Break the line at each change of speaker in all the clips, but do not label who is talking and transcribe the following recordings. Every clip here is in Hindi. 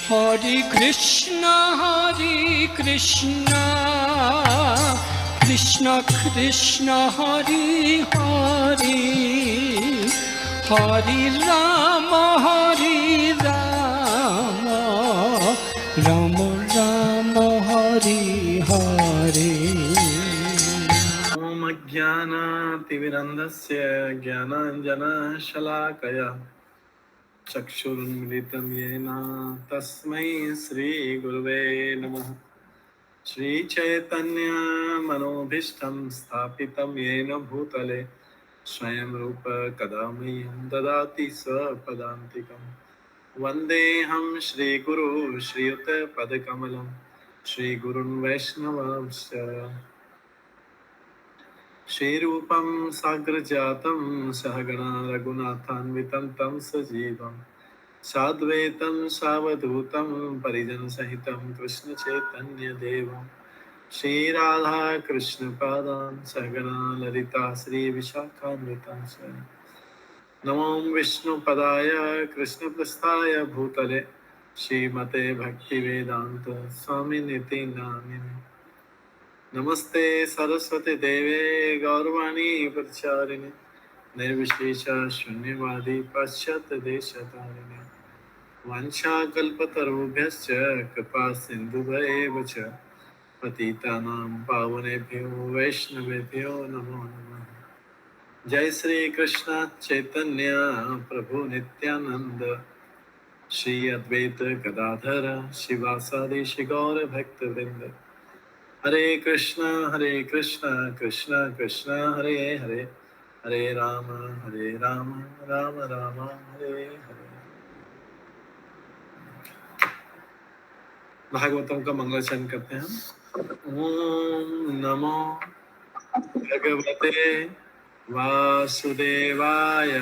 Hare Krishna, Krishna Krishna, Hare Hare, Hare Rama, Rama Rama, Hare Hare.
Om Ajnana-timirandasya Jnananjana-shalakaya Chakshurunmilitam yena tasmai Shri Guruve Namaha. Shri Chaitanya Manobhishtam Sthapitam yena bhutale Swayam Rupa Kadamyam Dadati Swapadantikam Vandeham Shri Guru Shri Yuta Padakamalam Shri Gurun Vaishnavamsya Shrirupam Sagrajatam Sahagana Raghunathanvitam Tam Sajivam Sadvaitam Savadutam Parijan Sahitam Krishna Chaitanya Devam Shri Radha Krishna Padam Sahagana Lalita Shri Vishakhanvitam Namo Vishnu Padaya Krishna Prasthaya Bhutale Shrimate Bhakti Vedanta Swami Niti Namini नमस्ते सरस्वती देवे गौरवाणी प्रचारिणे निर्विशेष शून्यवादी पाश्चात्य देशतारिणे वंशाकल्पतरुभ्यश्च कृपा सिन्धुभ्येव च पतितानां पावनेभ्यो वैष्णवेभ्यो नमो नमः। जय श्री कृष्ण चैतन्य प्रभु नित्यानंद श्री अद्वैत गदाधर शिवासादि श्री गौर भक्तवृंद हरे कृष्णा कृष्णा कृष्णा हरे हरे हरे राम राम राम हरे हरे। भागवतम का मंगलाचरण करते हैं। ओम नमो भगवते वासुदेवाय।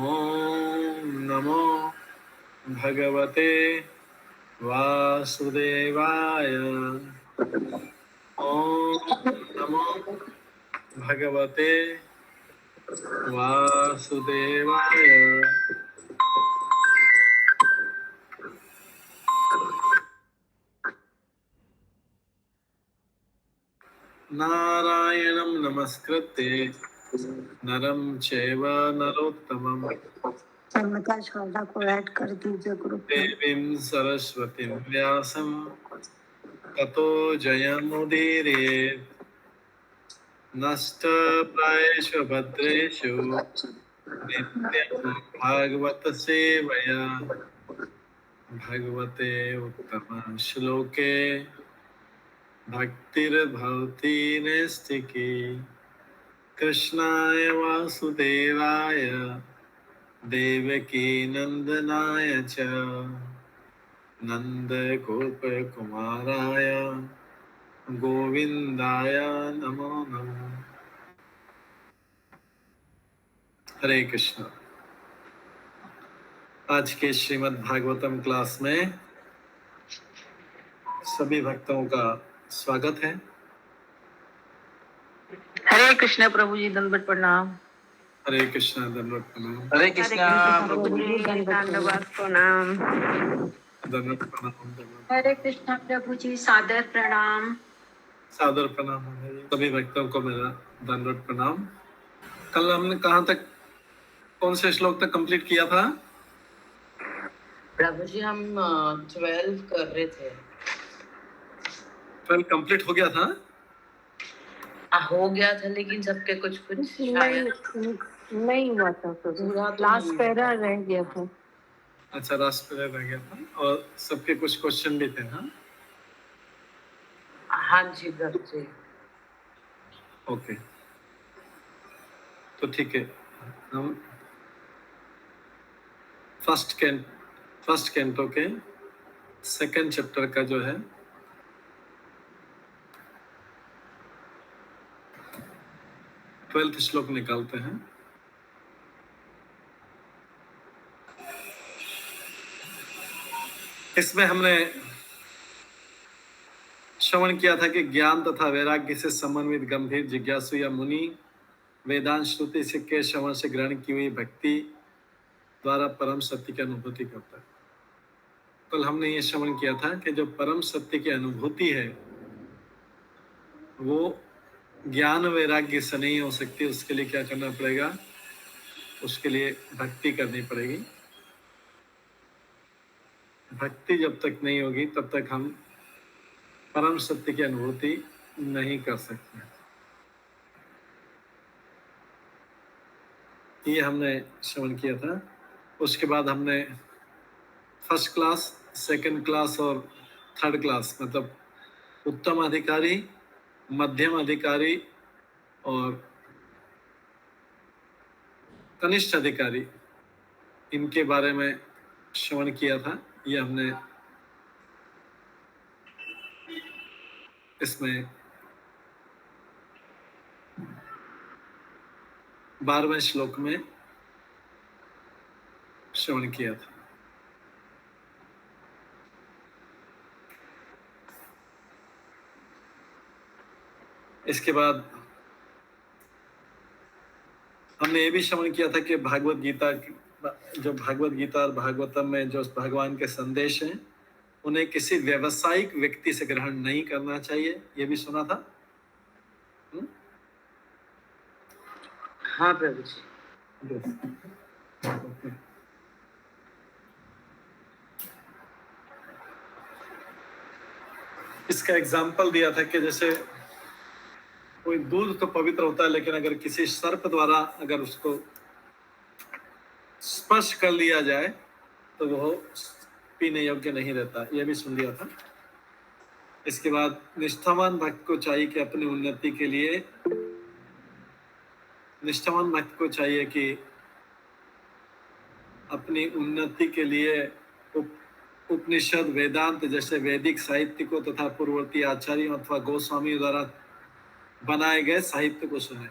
ओम नमो भगवते वासुदेवाय। ओम नमो भगवते वासुदेवाय। नारायणं नमस्कृत्य नरं चैव नरोत्तमं
श्रद्धा को ऐड कर दीजिए ग्रुप में।
देवीं सरस्वतीं व्यासं ततो जयमुदीरयेत्। नष्टप्रायेषु भद्रेषु नित्यं भागवत सेवया भगवते उत्तम श्लोके भक्तिर्भवति नैष्ठिकी। कृष्णाय वासुदेवाय देवकी नंदनाय च नंदगोपकुमाराय गोविंदाय नमो नमः। हरे कृष्ण। आज के श्रीमद् भागवतम क्लास में सभी भक्तों का स्वागत है।
हरे कृष्ण प्रभु जी, दंडवत प्रणाम।
हरे कृष्ण दंडवत प्रणाम।
हरे कृष्णा प्रभु जी,
दंडवत प्रणाम।
दंडवत प्रणाम।
हरे कृष्ण प्रभु जी, सादर प्रणाम।
सादर प्रणाम। सभी भक्तों को मेरा दंडवत प्रणाम। कल हमने कहाँ तक, कौन से श्लोक तक कंप्लीट किया था?
प्रभु जी हम 12 कर रहे थे।
12 कंप्लीट हो गया था?
हो गया था, लेकिन सबके कुछ
नहीं हुआ था प्रभु, लास्ट पैरा रह गया था।
अच्छा, लास्ट पैरा रह गया था और सबके कुछ क्वेश्चन भी थे।
हाँ जी प्रभु जी।
ओके, तो ठीक है। हम फर्स्ट कैंटो के सेकंड चैप्टर का जो है 12th श्लोक निकालते हैं। इसमें हमने श्रवण किया था कि ज्ञान तथा वैराग्य से समन्वित गंभीर जिज्ञासु या मुनि वेदांत श्रुति के श्रवण से ग्रहण की हुई भक्ति द्वारा परम सत्य की अनुभूति करता है। कल हमने ये श्रवण किया था कि जो परम सत्य की अनुभूति है वो ज्ञान वैराग्य से नहीं हो सकती। उसके लिए क्या करना पड़ेगा? उसके लिए भक्ति करनी पड़ेगी। भक्ति जब तक नहीं होगी तब तक हम परम सत्य की अनुभूति नहीं कर सकते। ये हमने श्रवण किया था। उसके बाद हमने फर्स्ट क्लास, सेकंड क्लास और थर्ड क्लास, मतलब उत्तम अधिकारी, मध्यम अधिकारी और कनिष्ठ अधिकारी, इनके बारे में श्रवण किया था। ये हमने इसमें 12वें श्लोक में श्रवण किया था। इसके बाद हमने ये भी श्रवण किया था कि भागवत गीता, जो भागवत गीता और भागवतम में जो भगवान के संदेश हैं उन्हें किसी व्यवसायिक व्यक्ति से ग्रहण नहीं करना चाहिए। ये भी सुना था।
हाँ प्रभु जी।
इसका एग्जाम्पल दिया था कि जैसे कोई दूध तो पवित्र होता है, लेकिन अगर किसी सर्प द्वारा अगर उसको स्पर्श कर लिया जाए तो वो पीने योग्य नहीं रहता। यह भी सुन लिया था। इसके बाद निष्ठावान भक्त को चाहिए कि अपनी उन्नति के लिए, निष्ठावान भक्त को चाहिए कि अपनी उन्नति के लिए उपनिषद, वेदांत जैसे वैदिक साहित्य को तथा पूर्ववर्ती आचार्यों अथवा गोस्वामी द्वारा बनाए गए साहित्य को सुने।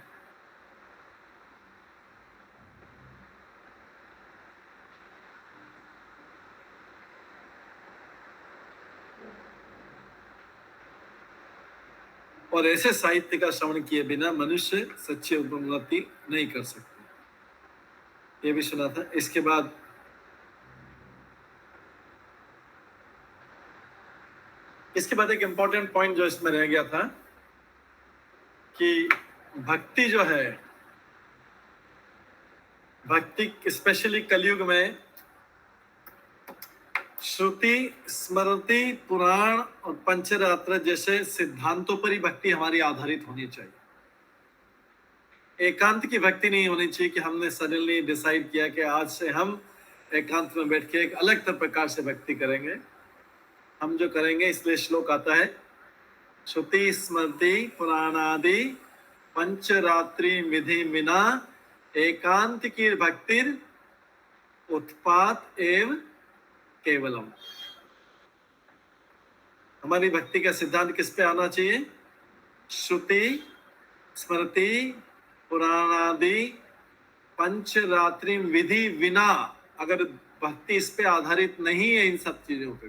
और ऐसे साहित्य का श्रवण किए बिना मनुष्य सच्ची उन्नति नहीं कर सकते। ये भी सुना था। इसके बाद एक इंपॉर्टेंट पॉइंट जो इसमें रह गया था कि भक्ति जो है, भक्ति स्पेशली कलयुग में श्रुति, स्मृति, पुराण और पंचरात्र जैसे सिद्धांतों पर ही भक्ति हमारी आधारित होनी चाहिए। एकांत की भक्ति नहीं होनी चाहिए कि हमने सडनली डिसाइड किया कि आज से हम एकांत में बैठ के एक अलग प्रकार से भक्ति करेंगे। हम जो करेंगे, इसलिए श्लोक आता है, श्रुति स्मृति पुराणादि पंचरात्रि विधि बिना एकांत की भक्तिर उत्पात एवं केवलम। हमारी भक्ति का सिद्धांत किस पे आना चाहिए? श्रुति, स्मृति, पुराणादि पंचरात्रि विधि बिना। अगर भक्ति इस पे आधारित नहीं है, इन सब चीजों पे,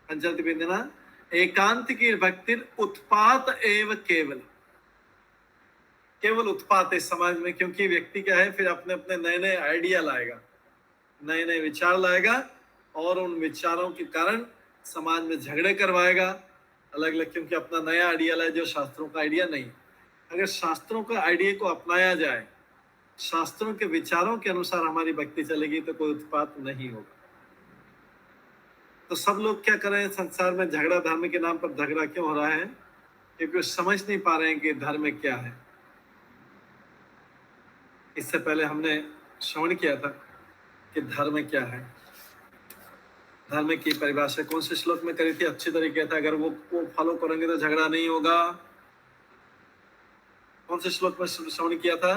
पंचरात्रि विधि बिना एकांत की भक्ति उत्पात एवं केवल। केवल उत्पात है समाज में, क्योंकि व्यक्ति क्या है, फिर अपने अपने नए नए आइडिया लाएगा, नए नए विचार लाएगा और उन विचारों के कारण समाज में झगड़े करवाएगा अलग अलग, क्योंकि अपना नया आइडिया लाए जो शास्त्रों का आइडिया नहीं। अगर शास्त्रों का आइडिया को अपनाया जाए, शास्त्रों के विचारों के अनुसार हमारी भक्ति चलेगी तो कोई उत्पात नहीं होगा। तो सब लोग क्या कर रहे हैं संसार में? झगड़ा, धर्म के नाम पर झगड़ा क्यों हो रहा है? क्योंकि वो समझ नहीं पा रहे हैं कि धर्म क्या है। इससे पहले हमने श्रवण किया था कि धर्म क्या है। धर्म की परिभाषा कौन से श्लोक में करी थी? अच्छी तरीके से अगर वो फॉलो करेंगे तो झगड़ा नहीं होगा। कौन से श्लोक में श्रवण किया था?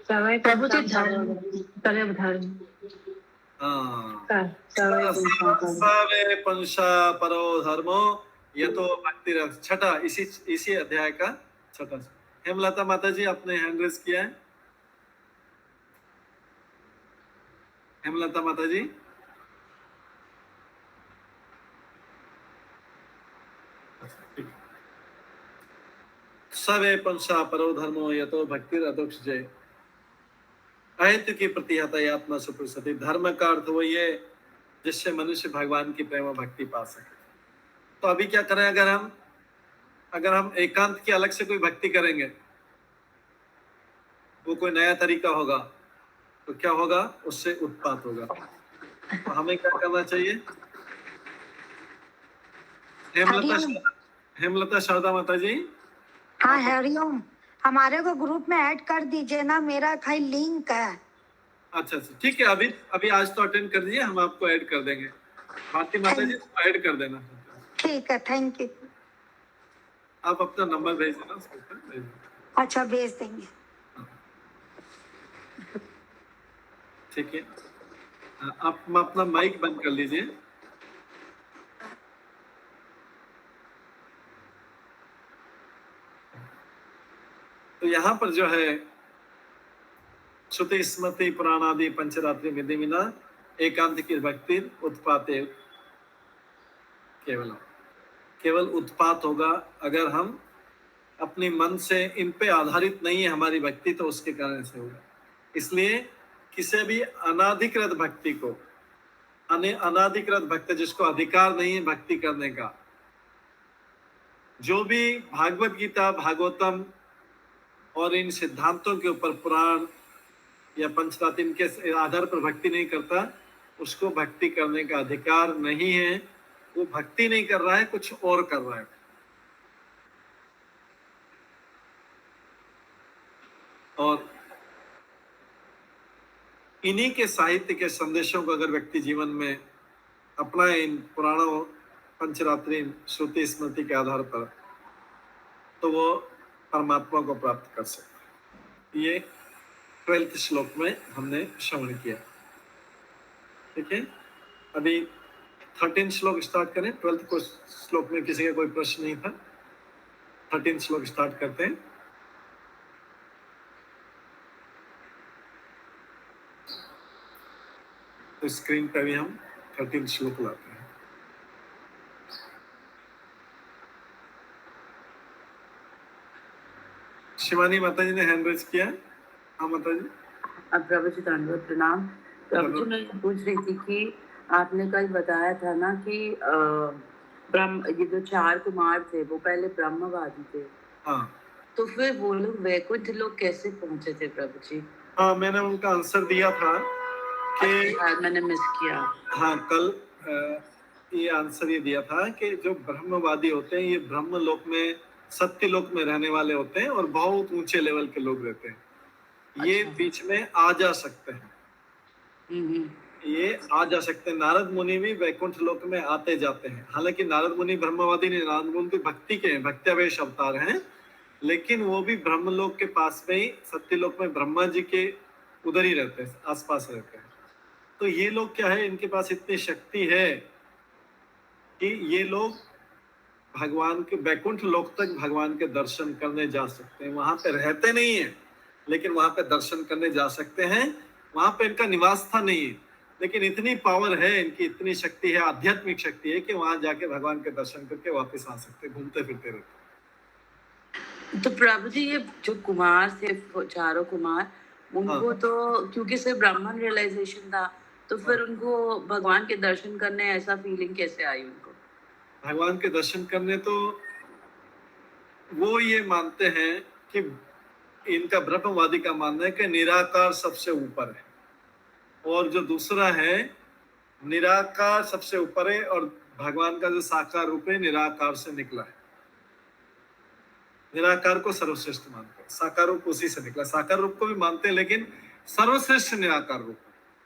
प्रभु जी धर्म।
हाँ, सवे पंशा परो धर्मो यतो भक्ति। छठा, इसी अध्याय का छठा। हेमलता माता जी आपने हैंड रेज किया है। हेमलता माता जी, सवे पंशा परो धर्मो यतो भक्ति अधोक्षजे। अहित की प्रतिहत आत्मा सुप्रसिद्धि। धर्म का अर्थ वही है जिससे मनुष्य भगवान की प्रेम और भक्ति पा सके। तो अभी क्या करें, अगर हम एकांत की अलग से कोई भक्ति करेंगे, वो कोई नया तरीका होगा, तो क्या होगा, उससे उत्पात होगा। तो हमें क्या करना चाहिए?
हरिओम।
हेमलता शारदा माता जी,
हाँ हरिओम, हमारे को ग्रुप में ऐड कर दीजिए ना, मेरा खाली लिंक है।
अच्छा ठीक है, अभी अभी आज तो अटेंड कर दीजिए, हम आपको ऐड कर देंगे। भारती माता जी ऐड कर देना।
ठीक है, थैंक यू।
आप अपना नंबर भेज देना, उसके ऊपर भेज देना।
अच्छा, भेज देंगे।
ठीक है, आप अपना माइक बंद कर लीजिए। तो यहाँ पर जो है, श्रुति स्मृति पुराणादि पंचरात्रि विधि विना एकांत की भक्ति उत्पाते केवल उत्पात होगा अगर हम अपने मन से इन पे आधारित नहीं है हमारी भक्ति, तो उसके कारण से होगा। इसलिए किसी भी अनाधिकृत भक्ति को, अनाधिकृत भक्त जिसको अधिकार नहीं है भक्ति करने का, जो भी भागवत गीता, भागवतम और इन सिद्धांतों के ऊपर, पुराण या पंचरात्र, इनके आधार पर भक्ति नहीं करता, उसको भक्ति करने का अधिकार नहीं है। वो भक्ति नहीं कर रहा है, कुछ और कर रहा है। और इन्हीं के साहित्य के संदेशों को अगर व्यक्ति जीवन में अपनाए, इन पुराणों, पंचरात्रि, श्रुति स्मृति के आधार पर, तो वो परमात्मा को प्राप्त कर सकते। ये 12वें श्लोक में हमने श्रवण किया। ठीक है, अभी 13 श्लोक स्टार्ट करें। 12 को श्लोक में किसी का कोई प्रश्न नहीं था। 13 श्लोक स्टार्ट करते हैं। तो स्क्रीन पर भी हम 13 श्लोक लाते हैं। शिवानी माता जी ने हैंड रेज किया। हाँ माता जी।
अब प्रभु जी धन्यवाद, प्रणाम। प्रभु जी, मैं ये पूछ रही थी कि आपने कल बताया था ना कि ब्रह्म, ये जो 4 कुमार थे वो पहले ब्रह्मवादी थे।
हाँ,
तो फिर वो लोग वैकुंठ लोग कैसे पहुंचे थे प्रभु जी?
हाँ, मैंने उनका आंसर दिया था कि
मैंने मिस किया।
हाँ, कल ये आंसर ये दिया था कि जो ब्रह्मवादी होते हैं, ये ब्रह्म लोक में, सत्य लोक में रहने वाले होते हैं और बहुत ऊंचे लेवल के लोग रहते हैं। ये बीच में आ जा सकते हैं। ये आ जा सकते हैं। नारद मुनि भी वैकुंठ लोक में आते जाते हैं। हालांकि नारद मुनि ब्रह्मवादी नहीं, नारद मुनि भक्ति के हैं, भक्त्यावेश अवतार हैं, लेकिन वो भी ब्रह्मलोक के पास में ही, सत्यलोक में ब्रह्मा जी के उधर ही रहते हैं, आसपास रहते हैं। तो ये लोग क्या है, इनके पास इतनी शक्ति है कि ये लोग भगवान के वैकुंठ लोक तक भगवान के दर्शन करने जा सकते हैं। वहां पे रहते नहीं है, लेकिन वहां पे दर्शन करने जा सकते हैं। वहां पे इनका निवास था नहीं है, लेकिन इतनी पावर है इनकी, इतनी शक्ति है, आध्यात्मिक शक्ति है कि वहां जाके भगवान के दर्शन करके वापस आ सकते, घूमते फिरते रहते।
तो प्रभु जी, ये जो कुमार थे, 4 कुमार, उनको
हाँ।
तो क्योंकि सिर्फ ब्राह्मण रियलाइजेशन था, तो फिर उनको भगवान के दर्शन करने ऐसा फीलिंग कैसे आई उनको?
भगवान के दर्शन करने, तो वो ये मानते हैं कि इनका ब्रह्मवादी का मानना है कि निराकार सबसे ऊपर है, और जो दूसरा है निराकार सबसे ऊपर है, और भगवान का जो साकार रूप है निराकार से निकला है। निराकार को सर्वश्रेष्ठ मानते हैं, साकार रूप उसी से निकला। साकार रूप को भी मानते हैं, लेकिन सर्वश्रेष्ठ निराकार रूप,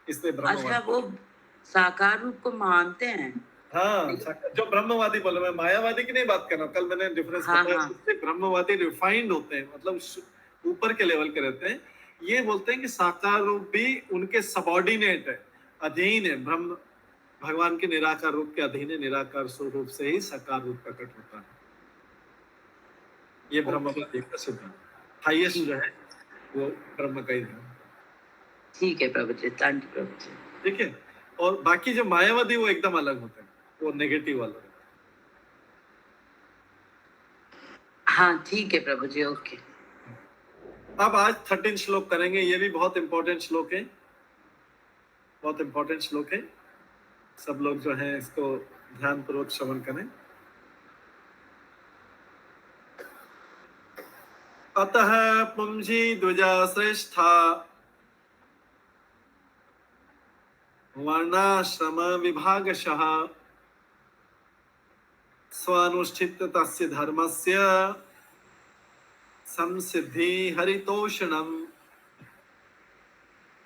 इसलिए ब्रह्मवादी।
अच्छा, वो साकार रूप को मानते हैं?
हाँ, जो ब्रह्मवादी बोले, मैं मायावादी की नहीं बात कर रहा हूँ। कल मैंने डिफरेंस बताया। ब्रह्मवादी रिफाइंड होते हैं, मतलब ऊपर के लेवल के रहते हैं। ये बोलते हैं कि साकार रूप भी उनके सबऑर्डिनेट है, अधीन है। ब्रह्म भगवान के निराकार रूप के अधीन है। निराकार स्वरूप से ही साकार रूप प्रकट होता है। ये ब्रह्मवादी का सिद्धांत, हाईएस्ट जो है वो ब्रह्म का ही है।
ठीक है प्रभु जी, थैंक यू प्रभु जी।
ठीक है, और बाकी जो मायावादी वो एकदम अलग होते हैं, वो नेगेटिव वाला।
हाँ ठीक है प्रभु जी, ओके।
अब आज 13 श्लोक करेंगे। ये भी बहुत इंपॉर्टेंट श्लोक है, बहुत इंपॉर्टेंट श्लोक है। सब लोग जो हैं इसको ध्यान पूर्वक श्रवण करें। अतः पुंजी द्विजा श्रेष्ठा वर्णाश्रम विभागशः स्वानुष्ठित तस्य धर्मस्य संसिद्धि हरितोषणम।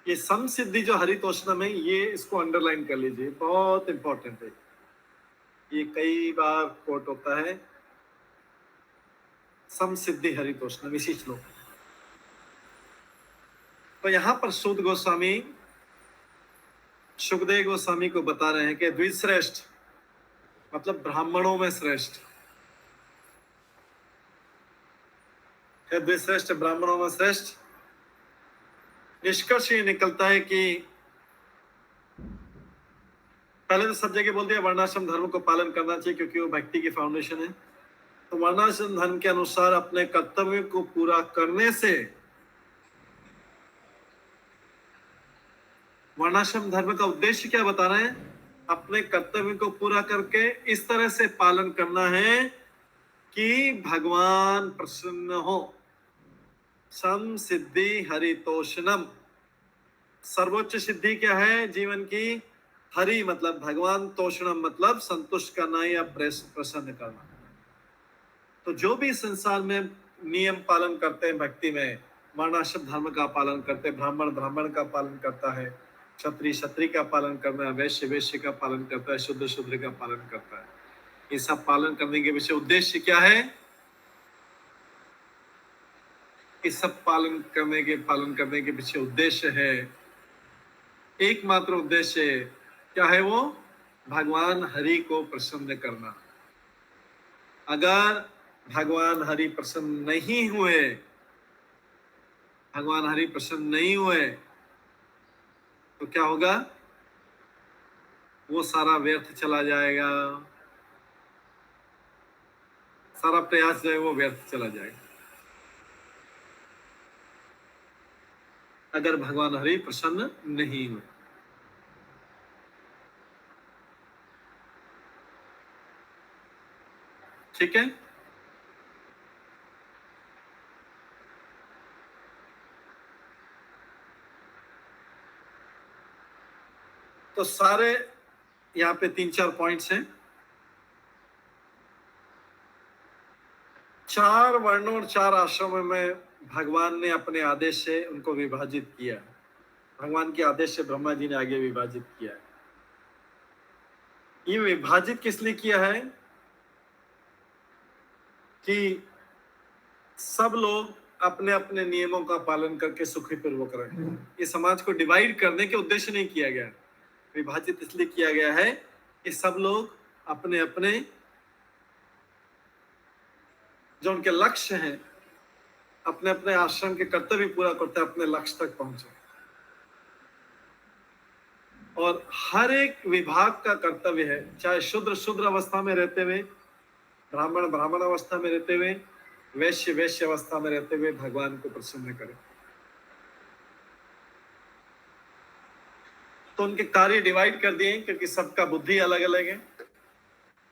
ये संसिद्धि जो हरितोषणम है, ये इसको अंडरलाइन कर लीजिए, बहुत इंपॉर्टेंट है। ये कई बार कोट होता है, संसिद्धि हरितोषणम, इसी श्लोक। तो यहां पर सूत गोस्वामी सुखदेव गोस्वामी को बता रहे हैं कि द्विश्रेष्ठ मतलब ब्राह्मणों में श्रेष्ठ है, द्विश्रेष्ठ ब्राह्मणों में श्रेष्ठ। निष्कर्ष ये निकलता है कि पहले तो सब जगह बोलते हैं वर्णाश्रम धर्म को पालन करना चाहिए, क्योंकि वो भक्ति की फाउंडेशन है। तो वर्णाश्रम धर्म के अनुसार अपने कर्तव्य को पूरा करने से, वर्णाश्रम धर्म का उद्देश्य क्या बता रहे हैं? अपने कर्तव्य को पूरा करके इस तरह से पालन करना है कि भगवान प्रसन्न हो। संसिद्धि हरितोषणम, सर्वोच्च सिद्धि क्या है जीवन की? हरि मतलब भगवान, तोषणम मतलब संतुष्ट करना या प्रसन्न करना। तो जो भी संसार में नियम पालन करते हैं भक्ति में, वर्णाश्रम धर्म का पालन करते हैं, ब्राह्मण ब्राह्मण का पालन करता है, क्षत्रिय क्षत्रिय का पालन करता है, वैश्य वैश्य का पालन करता है, शूद्र शूद्र का पालन करता है। ये सब पालन करने के पीछे उद्देश्य क्या है? इस सब पालन करने के पीछे उद्देश्य है, एकमात्र उद्देश्य क्या है? वो भगवान हरि को प्रसन्न करना। अगर भगवान हरि प्रसन्न नहीं हुए, भगवान हरि प्रसन्न नहीं हुए तो क्या होगा? वो सारा व्यर्थ चला जाएगा, सारा प्रयास जो है वो व्यर्थ चला जाएगा, अगर भगवान हरि प्रसन्न नहीं हुए। ठीक है? तो सारे यहाँ पे 3-4 पॉइंट्स हैं। 4 वर्णों और 4 आश्रमों में भगवान ने अपने आदेश से उनको विभाजित किया। भगवान के आदेश से ब्रह्मा जी ने आगे विभाजित किया है। ये विभाजित किस लिए किया है? कि सब लोग अपने अपने नियमों का पालन करके सुखीपूर्वक रहें। ये समाज को डिवाइड करने के उद्देश्य नहीं किया गया, विभाजित इसलिए किया गया है कि सब लोग अपने अपने जो उनके लक्ष्य हैं, अपने अपने आश्रम के कर्तव्य पूरा करते अपने लक्ष्य तक पहुंचे। और हर एक विभाग का कर्तव्य है, चाहे शूद्र शूद्र अवस्था में रहते हुए, ब्राह्मण ब्राह्मण अवस्था में रहते हुए, वैश्य वैश्य अवस्था में रहते हुए भगवान को प्रसन्न करें। तो उनके कार्य डिवाइड कर दिए क्योंकि सबका बुद्धि अलग अलग है,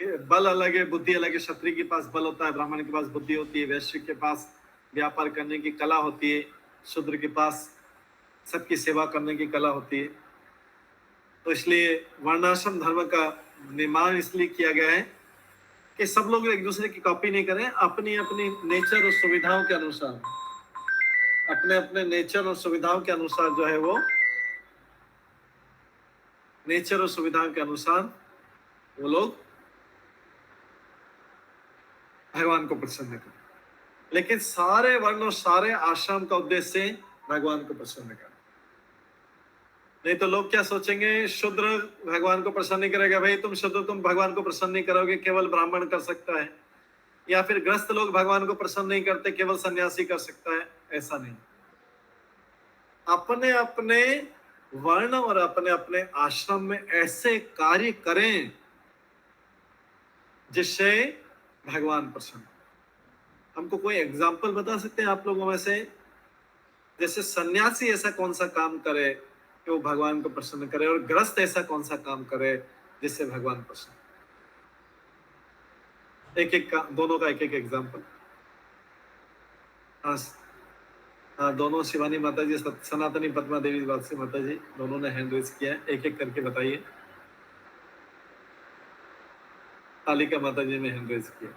बल अलग है, बुद्धि अलग है। क्षत्रिय के पास बल होता है, ब्राह्मण के पास बुद्धि होती है, वैश्य के पास व्यापार करने की कला होती है, शूद्र के पास सबकी सेवा करने की कला होती है। तो इसलिए वर्णाश्रम धर्म का निर्माण इसलिए किया गया है कि सब लोग एक दूसरे की कॉपी नहीं करें, अपनी अपनी नेचर और सुविधाओं के अनुसार, अपने अपने नेचर और सुविधाओं के अनुसार जो है वो नेचर और सुविधाओं के अनुसार वो लोग भगवान को प्रसन्न करें। लेकिन सारे वर्ण और सारे आश्रम का उद्देश्य भगवान को प्रसन्न करना। नहीं तो लोग क्या सोचेंगे, शूद्र भगवान को प्रसन्न नहीं करेगा। भाई तुम शूद्र, तुम भगवान को प्रसन्न नहीं करोगे, केवल ब्राह्मण कर सकता है। या फिर ग्रस्त लोग भगवान को प्रसन्न नहीं करते, केवल सन्यासी कर सकता है। ऐसा नहीं, अपने अपने वर्ण और अपने अपने आश्रम में ऐसे कार्य करें जिससे भगवान प्रसन्न। हमको कोई एग्जाम्पल बता सकते हैं आप लोगों में से? जैसे सन्यासी ऐसा कौन सा काम करे कि वो भगवान को प्रसन्न करे, और ग्रस्त ऐसा कौन सा काम करे जिससे भगवान प्रसन्न। एक एक का, दोनों का एक एक एग्जाम्पल। हाँ हाँ, दोनों शिवानी माता जी, सनातनी पद्मा देवी वात्सी माता जी, दोनों ने हैंड रेज किया है। एक एक करके बताइए। कालिका माता जी ने हैंड रेज किया।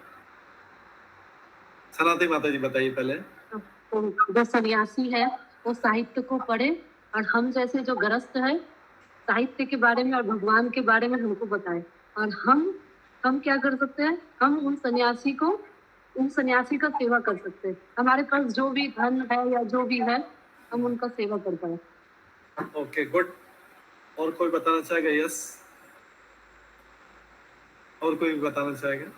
सनातनी माता जी बताइए पहले।
तो जो सन्यासी है वो साहित्य को पढ़े, और हम जैसे जो गृहस्थ है साहित्य के बारे में और भगवान के बारे में हमको बताए। और हम क्या कर सकते हैं, हम उन सन्यासी का सेवा कर सकते हैं। हमारे पास जो भी धन है या जो भी है, हम उनका सेवा कर पाए।
Okay, good. और कोई बताना चाहेगा? यस। और कोई बताना चाहेगा?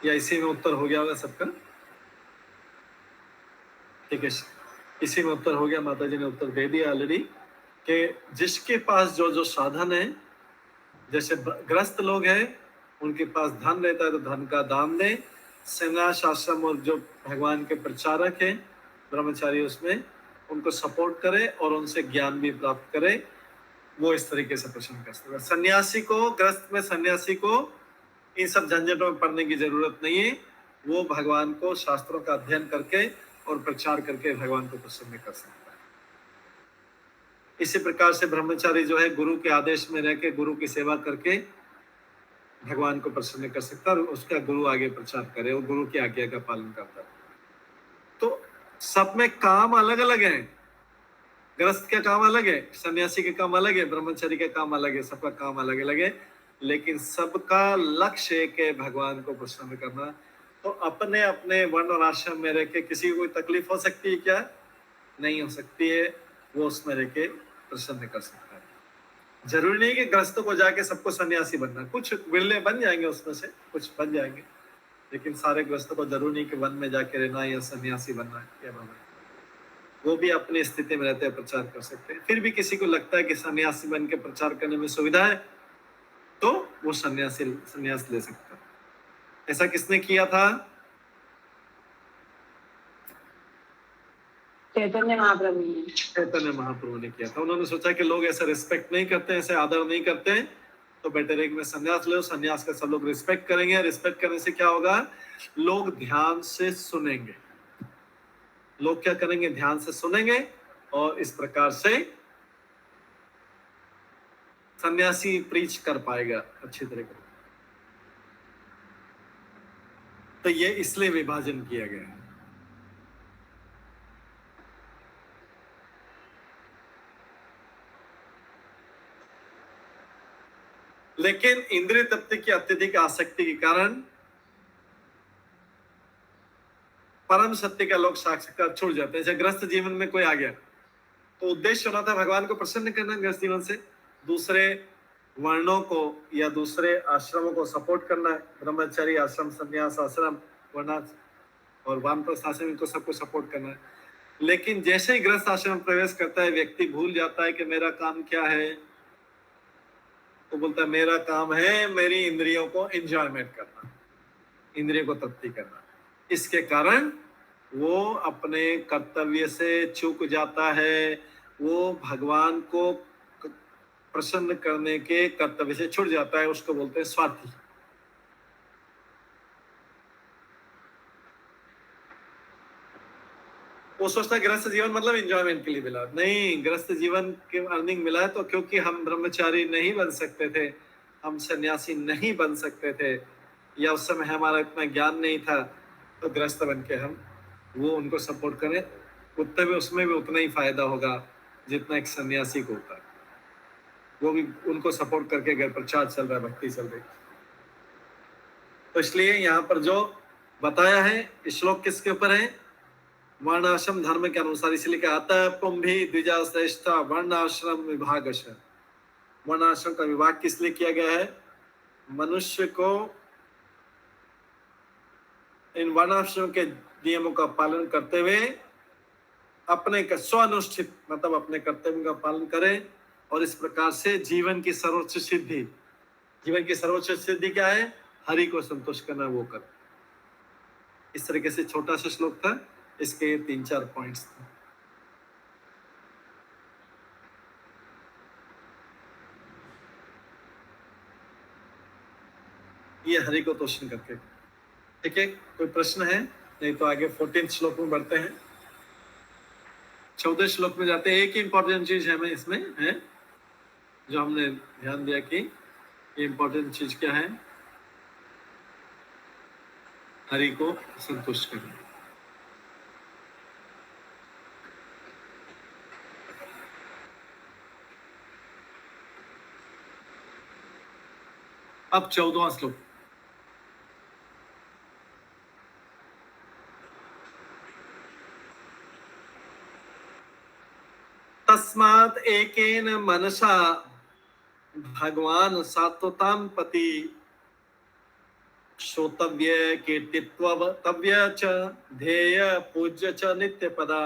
या इसी में उत्तर हो गया होगा सबका? ठीक है, इसी में उत्तर हो गया। माता जी ने उत्तर दे दिया ऑलरेडी कि जिसके पास जो जो साधन है, जैसे ग्रस्त लोग हैं उनके पास धन रहता है तो धन का दान दें। संन्यास आश्रम और जो भगवान के प्रचारक हैं ब्रह्मचारी, उसमें उनको सपोर्ट करे और उनसे ज्ञान भी प्राप्त करे। वो इस तरीके से प्रश्न कर सकते हैं। सन्यासी को, ग्रस्त में सन्यासी को इन सब झंझटों में पड़ने की जरूरत नहीं है। वो भगवान को शास्त्रों का अध्ययन करके और प्रचार करके भगवान को प्रसन्न कर सकता है। इसी प्रकार से ब्रह्मचारी जो है गुरु के आदेश में रह के गुरु की सेवा करके भगवान को प्रसन्न कर सकता है और उसका गुरु आगे प्रचार करे और गुरु की आज्ञा का पालन करता है। तो सब में काम अलग अलग है। गृहस्थ का काम अलग है, सन्यासी का काम अलग है, ब्रह्मचारी का काम अलग है, सबका काम अलग अलग है, लेकिन सबका लक्ष्य एक है, भगवान को प्रसन्न करना। तो अपने अपने वर्ण और आश्रम में रह के किसी को कोई तकलीफ हो सकती है क्या? नहीं हो सकती है। वो उसमें रह के प्रसन्न कर सकता है। जरूरी नहीं कि गृहस्थों को जाके सबको सन्यासी बनना, कुछ विरले बन जाएंगे उसमें से, कुछ बन जाएंगे, लेकिन सारे गृहस्थों को जरूरी नहीं कि वन में जाके रहना या सन्यासी बनना है या बनना। वो भी अपनी स्थिति में रहते हैं, प्रचार कर सकते हैं। फिर भी किसी को लगता है कि सन्यासी बन के प्रचार करने में सुविधा है तो वो संन्यास ले सकता है। ऐसा किसने किया था?
चैतन्य
महाप्रभु ने किया था। उन्होंने सोचा कि लोग ऐसा रिस्पेक्ट नहीं करते, ऐसे आदर नहीं करते, तो बेटर है कि मैं संन्यास लो। संन्यास का सब लोग रिस्पेक्ट करेंगे। रिस्पेक्ट करने से क्या होगा? लोग ध्यान से सुनेंगे। लोग क्या करेंगे? ध्यान से सुनेंगे और इस प्रकार से सन्यासी प्रीच कर पाएगा अच्छी तरीके। तो ये इसलिए विभाजन किया गया है। लेकिन इंद्रिय तृप्ति की अत्यधिक आसक्ति के कारण परम सत्य का लोग साक्षात्कार छोड़ जाते हैं। जैसे गृहस्थ जीवन में कोई आ गया तो उद्देश्य होना था भगवान को प्रसन्न करना, गृहस्थ जीवन से दूसरे वर्णों को या दूसरे आश्रमों को सपोर्ट करना है। ब्रह्मचारी आश्रम, संन्यास आश्रम, वर्णाश्रम और वानप्रस्थ आश्रम, इनको सबको सपोर्ट करना है। लेकिन जैसे ही गृहस्थ आश्रम प्रवेश करता है व्यक्ति भूल जाता है कि मेरा काम क्या है। तो बोलता है मेरा काम है मेरी इंद्रियों को एंजॉयमेंट करना, इंद्रियों को तृप्ति करना। इसके कारण वो अपने कर्तव्य से चूक जाता है। वो भगवान को प्रसन्न करने के कर्तव्य से छूट जाता है। उसको बोलते हैं स्वार्थी। वो सोचता है गृहस्थ जीवन मतलब एंजॉयमेंट के लिए मिला। नहीं, गृहस्थ जीवन के अर्निंग मिला है तो क्योंकि हम ब्रह्मचारी नहीं बन सकते थे, हम सन्यासी नहीं बन सकते थे, या उस समय हमारा इतना ज्ञान नहीं था, तो गृहस्थ बन के हम वो उनको सपोर्ट करें। उतने भी उसमें भी उतना ही फायदा होगा जितना एक सन्यासी को होता है। वो भी उनको सपोर्ट करके अगर प्रचार चल रहा है, भक्ति चल रही। तो इसलिए यहाँ पर जो बताया है श्लोक किसके ऊपर है? वर्णाश्रम धर्म के अनुसार। इसलिए क्या आता है? पुंभी द्विजा श्रेष्ठ वर्णाश्रम विभाग। वर्णाश्रम का विभाग किस लिए किया गया है? मनुष्य को इन वर्णाश्रम के नियमों का पालन करते हुए अपने स्वानुष्ठित मतलब अपने कर्तव्य का पालन करें और इस प्रकार से जीवन की सर्वोच्च सिद्धि, जीवन की सर्वोच्च सिद्धि क्या है? हरि को संतुष्ट करना, वो कर। इस तरीके से छोटा सा श्लोक था, इसके 3-4 पॉइंट्स थे। ये हरि को तोषण करके। ठीक है, कोई प्रश्न है? नहीं तो आगे 14 श्लोक में बढ़ते हैं। 14 श्लोक में जाते हैं। एक इंपॉर्टेंट चीज है मैं इसमें है जो हमने ध्यान दिया कि ये इंपॉर्टेंट चीज क्या है, हरि को संतुष्ट करना। अब 14वां श्लोक। तस्मात् एकेन मनसा भगवान सात्वतां पति श्रोतव्य कीर्तित्वतव्य च ध्येय पूज्य च नित्य पदा।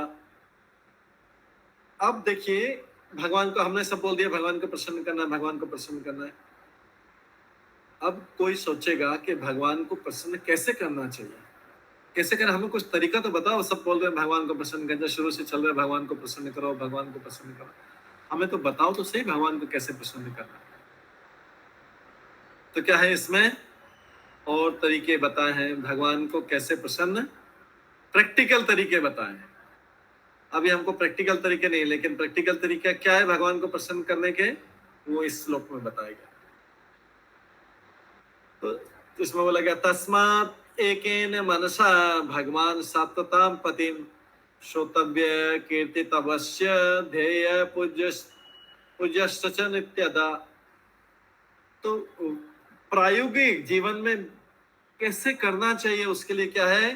अब देखिए, भगवान को हमने सब बोल दिया, भगवान को प्रसन्न करना है, भगवान को प्रसन्न करना है। अब कोई सोचेगा कि भगवान को प्रसन्न कैसे करना चाहिए, कैसे करें, हमें कुछ तरीका तो बताओ। सब बोल रहे हैं भगवान को प्रसन्न करना, शुरू से चल रहा है भगवान को प्रसन्न करो, भगवान को प्रसन्न करो। हमें तो बताओ तो सही भगवान को कैसे प्रसन्न करना। तो क्या है इसमें और तरीके बताए हैं भगवान को कैसे प्रसन्न, प्रैक्टिकल तरीके बताए हैं। अभी हमको प्रैक्टिकल तरीके नहीं, लेकिन प्रैक्टिकल तरीका क्या है भगवान को प्रसन्न करने के, वो इस श्लोक में बताया गया। तो इसमें बोला गया तस्मात् एकेन मनसा भगवान सात्वतां पतिं श्रोतव्य कीर्तितवस्य ध्येय पूज्यश्च च नित्यदा। तो प्रायोगिक जीवन में कैसे करना चाहिए, उसके लिए क्या है,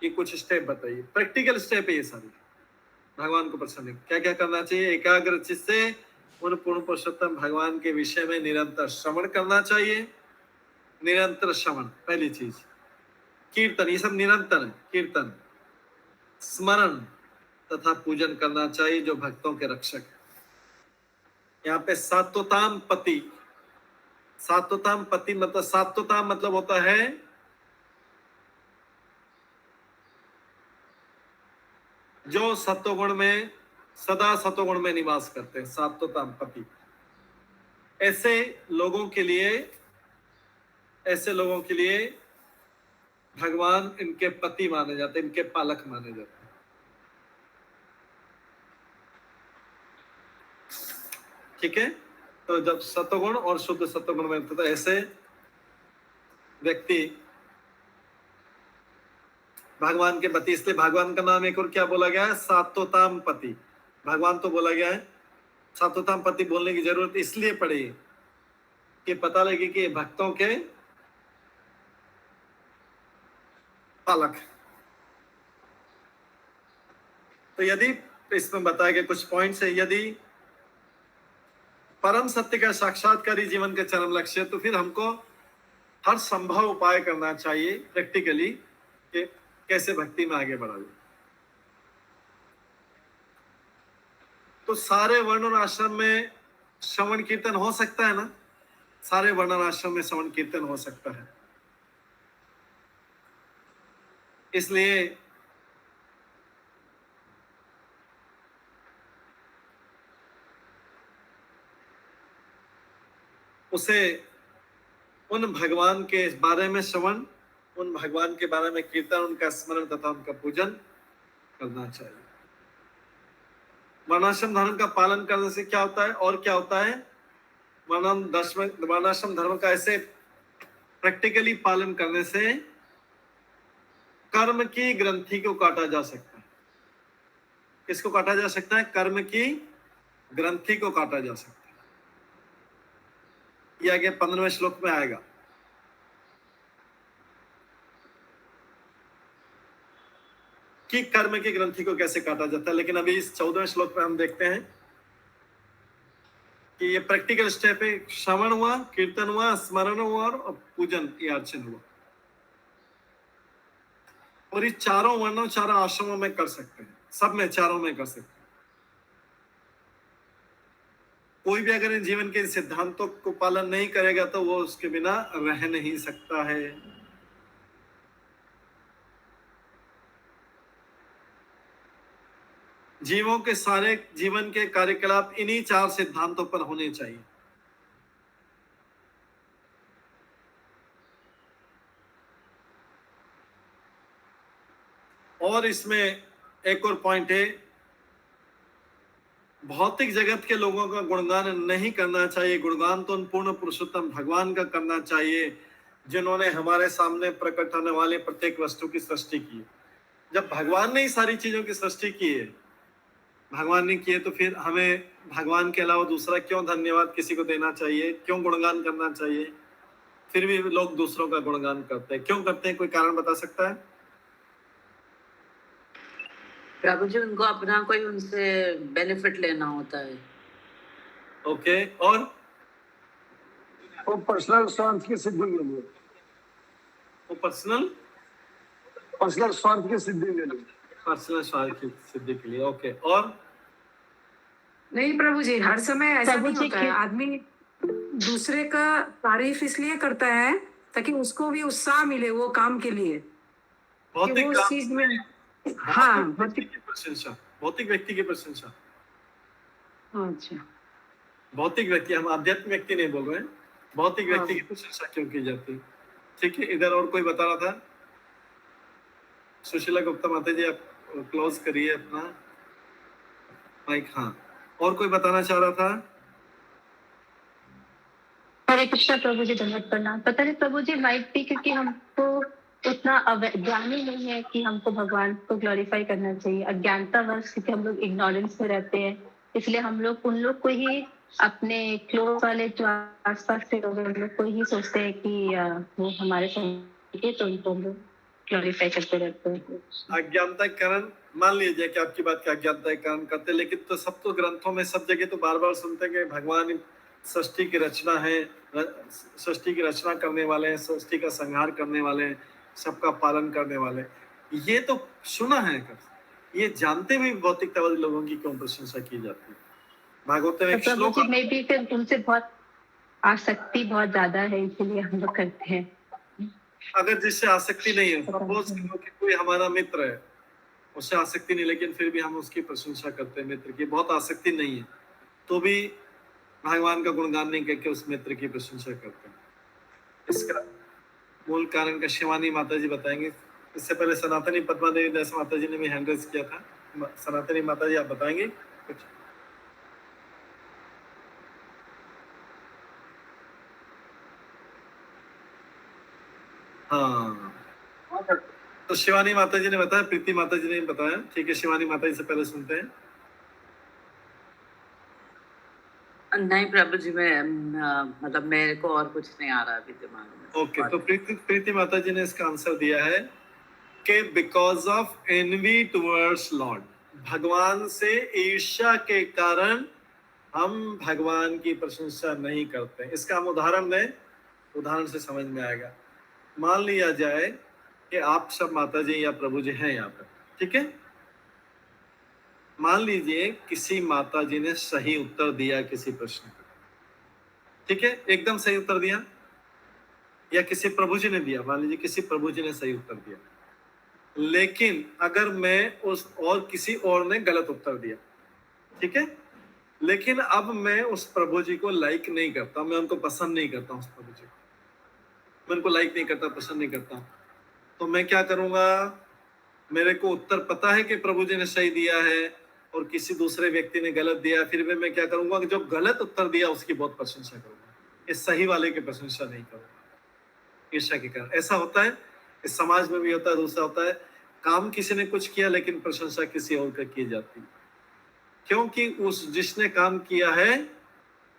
ये कुछ स्टेप बताइए। प्रैक्टिकल स्टेप है ये सारी। भगवान को प्रसन्न क्या क्या करना चाहिए, एकाग्र चित्त से उन पूर्ण पुरुषोत्तम भगवान के विषय में निरंतर श्रवण करना चाहिए। निरंतर श्रवण पहली चीज, कीर्तन, ये सब निरंतर है, कीर्तन, स्मरण तथा पूजन करना चाहिए जो भक्तों के रक्षक है। यहाँ पे सात्वताम पति, सात्वताम पति मतलब, सात्वताम मतलब होता है जो सत्वगुण में, सदा सत्वगुण में निवास करते हैं, सात्वताम पति। ऐसे लोगों के लिए भगवान इनके पति माने जाते हैं, इनके पालक माने जाते हैं। ठीक है, तो जब सत्वगुण और शुद्ध सत्वगुण में तो ऐसे व्यक्ति भगवान के पति, इसलिए भगवान का नाम एक और क्या बोला गया है, सात्वताम पति। भगवान तो बोला गया है, सात्वताम पति बोलने की जरूरत इसलिए पड़ी कि पता लगे कि भक्तों के पालक। तो यदि इसमें बताया गया कुछ पॉइंट्स है, यदि परम सत्य का साक्षात्कारी जीवन का चरम लक्ष्य है, तो फिर हमको हर संभव उपाय करना चाहिए प्रैक्टिकली कि कैसे भक्ति में आगे बढ़ा जाए। तो सारे वर्ण और आश्रम में श्रवण कीर्तन हो सकता है ना, सारे वर्ण और आश्रम में श्रवण कीर्तन हो सकता है। इसलिए उसे उन भगवान के बारे में श्रवण, उन भगवान के बारे में कीर्तन, उनका स्मरण तथा उनका पूजन करना चाहिए। वर्णाश्रम धर्म का पालन करने से क्या होता है और क्या होता है, वर्णाश्रम धर्म का ऐसे प्रैक्टिकली पालन करने से कर्म की ग्रंथि को काटा जा सकता है। किसको काटा जा सकता है, कर्म की ग्रंथि को काटा जा सकता है। ये आगे 15वें श्लोक में आएगा। कि कर्म की ग्रंथि को कैसे काटा जाता है, लेकिन अभी इस 14वें श्लोक में हम देखते हैं कि ये प्रैक्टिकल स्टेप है। श्रवण हुआ, कीर्तन हुआ, स्मरण हुआ और पूजन या अर्चन हुआ। और ये चारों वर्णों, चारों आश्रमों में कर सकते हैं, सब में, चारों में कर सकते हैं। कोई भी अगर इन जीवन के सिद्धांतों को पालन नहीं करेगा तो वो उसके बिना रह नहीं सकता है। जीवों के सारे जीवन के कार्यकलाप इन्हीं चार सिद्धांतों पर होने चाहिए। और इसमें एक और पॉइंट है, भौतिक जगत के लोगों का गुणगान नहीं करना चाहिए। गुणगान तो उन पूर्ण पुरुषोत्तम भगवान का करना चाहिए जिन्होंने हमारे सामने प्रकट होने वाले प्रत्येक वस्तु की सृष्टि की। जब भगवान ने ही सारी चीजों की सृष्टि की है, भगवान ने किए, तो फिर हमें भगवान के अलावा दूसरा क्यों धन्यवाद किसी को देना चाहिए, क्यों गुणगान करना चाहिए? फिर भी लोग दूसरों का गुणगान करते हैं, क्यों करते हैं? कोई कारण बता सकता है?
प्रभु जी, उनको अपना कोई उनसे बेनिफिट लेना होता है।
ओके, और
वो पर्सनल स्वार्थ की सिद्धि के लिए,
वो पर्सनल
स्वार्थ की सिद्धि के लिए,
पर्सनल स्वार्थ की सिद्धि के लिए। ओके, और
नहीं प्रभु जी, हर समय ऐसा
प्रभु
नहीं
जी
होता है।
के-
आदमी दूसरे का तारीफ इसलिए करता है ताकि उसको भी उत्साह मिले वो काम के लिए, कि
भौतिक
वो उस
काम,
चीज में, हाँ,
भौतिक व्यक्ति की प्रशंसा, भौतिक व्यक्ति की प्रशंसा,
अच्छा,
भौतिक व्यक्ति, हम आध्यात्मिक व्यक्ति नहीं बोल रहे हैं, भौतिक व्यक्ति की प्रशंसा क्यों की जाती है? ठीक है, इधर और कोई बता रहा था? सुशीला गुप्ता माता जी, आप क्लोज करिए अपना माइक। हाँ, और कोई बताना चाह रहा था?
हरे कृष्णा प्रभु जी, धन्यवाद प्रणाम। पता नहीं प्रभु जी, माइट भी क्योंकि हमको उतना ज्ञान ही नहीं है कि हमको भगवान को ग्लोरीफाई करना चाहिए। अज्ञानतावश क्योंकि हम लोग इग्नोरेंस में रहते हैं, इसलिए हम लोग उन लोग को ही, अपने क्लोज वाले जो आसपास के लोग हैं, उन लोग को ही सोचते हैं कि वो हमारे संग है, तो उनको हम लोग ग्लोरीफाई करते रहते हैं।
अज्ञानता के कारण, मान लीजिए कि आपकी बात का अज्ञानता के कारण करते, लेकिन तो सब तो ग्रंथों में सब जगह तो बार बार सुनते हैं कि भगवान सृष्टि की रचना है, सृष्टि की रचना करने वाले हैं, सृष्टि का संहार करने वाले हैं, सबका पालन करने वाले हैं। ये तो सुना है, ये जानते हुए भौतिकतावादी लोगों की क्यों प्रशंसा की जाती है? भागवत में एक
प्रभु
श्लोक,
जी, में भी फिर उनसे बहुत आसक्ति बहुत ज्यादा है, इसीलिए हम लोग करते हैं।
अगर जिससे आसक्ति नहीं है, सपोज करो कि कोई हमारा मित्र है, उससे आसक्ति नहीं, लेकिन फिर भी हम उसकी प्रशंसा करते हैं, मित्र की बहुत आसक्ति नहीं है, तो भी भगवान का गुणगान नहीं करके उस मित्र की प्रशंसा करते हैं। इसका मूल कारण का शिवानी माता जी बताएंगे। इससे पहले सनातनी पद्मा देवी दास माता जी ने भी हैंड रेज किया था। सनातनी माता जी, आप बताएंगे कुछ? हाँ, तो शिवानी माता जी ने बताया, प्रीति माता जी ने बताया। ठीक है, शिवानी माता जी से पहले सुनते हैं।
नहीं प्रभु जी, मैं मतलब मेरे को और कुछ नहीं आ रहा अभी दिमाग में।
ओके, तो प्रीति माता जी ने इसका आंसर दिया है कि because of envy towards lord, भगवान से ईर्ष्या के कारण हम भगवान की प्रशंसा नहीं करते। इसका हम उदाहरण दें, उदाहरण से समझ में आएगा। मान लिया जाए कि आप सब माता जी या प्रभु जी हैं यहाँ पर, ठीक है? मान लीजिए किसी माता जी ने सही उत्तर दिया किसी प्रश्न का, ठीक है, एकदम सही उत्तर दिया, या किसी प्रभु जी ने दिया, मान लीजिए किसी प्रभु जी ने सही उत्तर दिया, लेकिन अगर मैं उस और किसी और ने गलत उत्तर दिया, ठीक है, लेकिन अब मैं उस प्रभु जी को लाइक नहीं करता, मैं उनको पसंद नहीं करता, उस प्रभु जी को मैं उनको लाइक नहीं करता, पसंद नहीं करता, तो मैं क्या करूंगा? मेरे को उत्तर पता है कि प्रभु जी ने सही दिया है और किसी दूसरे व्यक्ति ने गलत दिया, फिर भी मैं क्या करूंगा कि जो गलत उत्तर दिया उसकी बहुत प्रशंसा करूंगा, इस सही वाले की प्रशंसा नहीं करूंगा, ईर्ष्या के कारण। ऐसा होता है, इस समाज में भी होता है। दूसरा होता है, काम किसी ने कुछ किया लेकिन प्रशंसा किसी और का की जाती है, क्योंकि उस जिसने काम किया है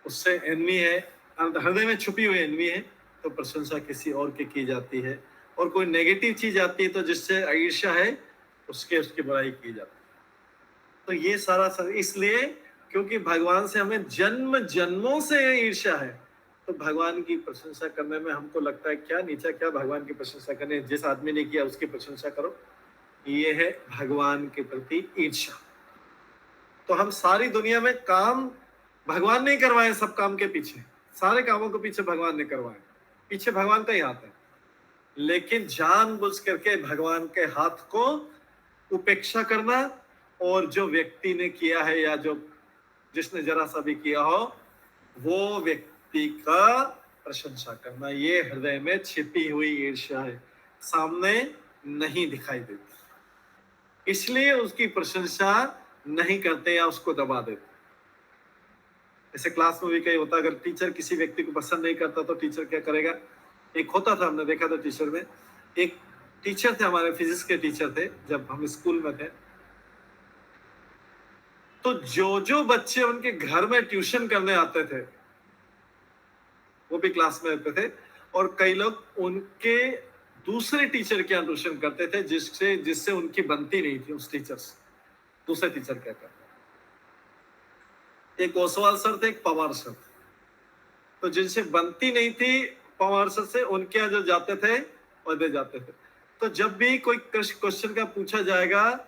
उससे एनवी है, हृदय में छुपी हुई एनवी है, तो प्रशंसा किसी और की जाती है। और कोई नेगेटिव चीज आती है तो जिससे ईर्ष्या है उसकी बुराई की जाती है। तो ये सारा इसलिए क्योंकि भगवान से हमें जन्म जन्मों से ईर्ष्या है, तो भगवान की प्रशंसा करने में हमको लगता है क्या नीचा, क्या भगवान की प्रशंसा करने, जिस आदमी ने किया उसकी प्रशंसा करो, ये है भगवान के प्रति ईर्ष्या। तो हम सारी दुनिया में काम भगवान नहीं करवाए, सब काम के पीछे, सारे कामों के पीछे भगवान ने करवाए, पीछे भगवान का ही हाथ है, लेकिन जानबूझ करके भगवान के हाथ को उपेक्षा करना और जो व्यक्ति ने किया है या जो जिसने जरा सा भी किया हो वो व्यक्ति का प्रशंसा करना, ये हृदय में छिपी हुई ईर्ष्या है, सामने नहीं दिखाई देती। इसलिए उसकी प्रशंसा नहीं करते या उसको दबा देते। ऐसे क्लास में भी कई होता, अगर टीचर किसी व्यक्ति को पसंद नहीं करता तो टीचर क्या करेगा। एक होता था, हमने देखा था टीचर में, एक टीचर थे हमारे, फिजिक्स के टीचर थे जब हम स्कूल में थे। तो जो बच्चे उनके घर में ट्यूशन करने आते थे वो भी क्लास में रहते थे, और कई लोग उनके दूसरे टीचर के यहाँ ट्यूशन करते थे जिससे उनकी बनती नहीं थी उस टीचर से। दूसरे टीचर क्या करते, एक ओसवाल सर थे, एक पवार सर थे। तो जिनसे बनती नहीं थी पवार सर से, उनके यहाँ जो जाते थे और दे जाते थे। तो जब भी कोई क्वेश्चन का पूछा जाएगा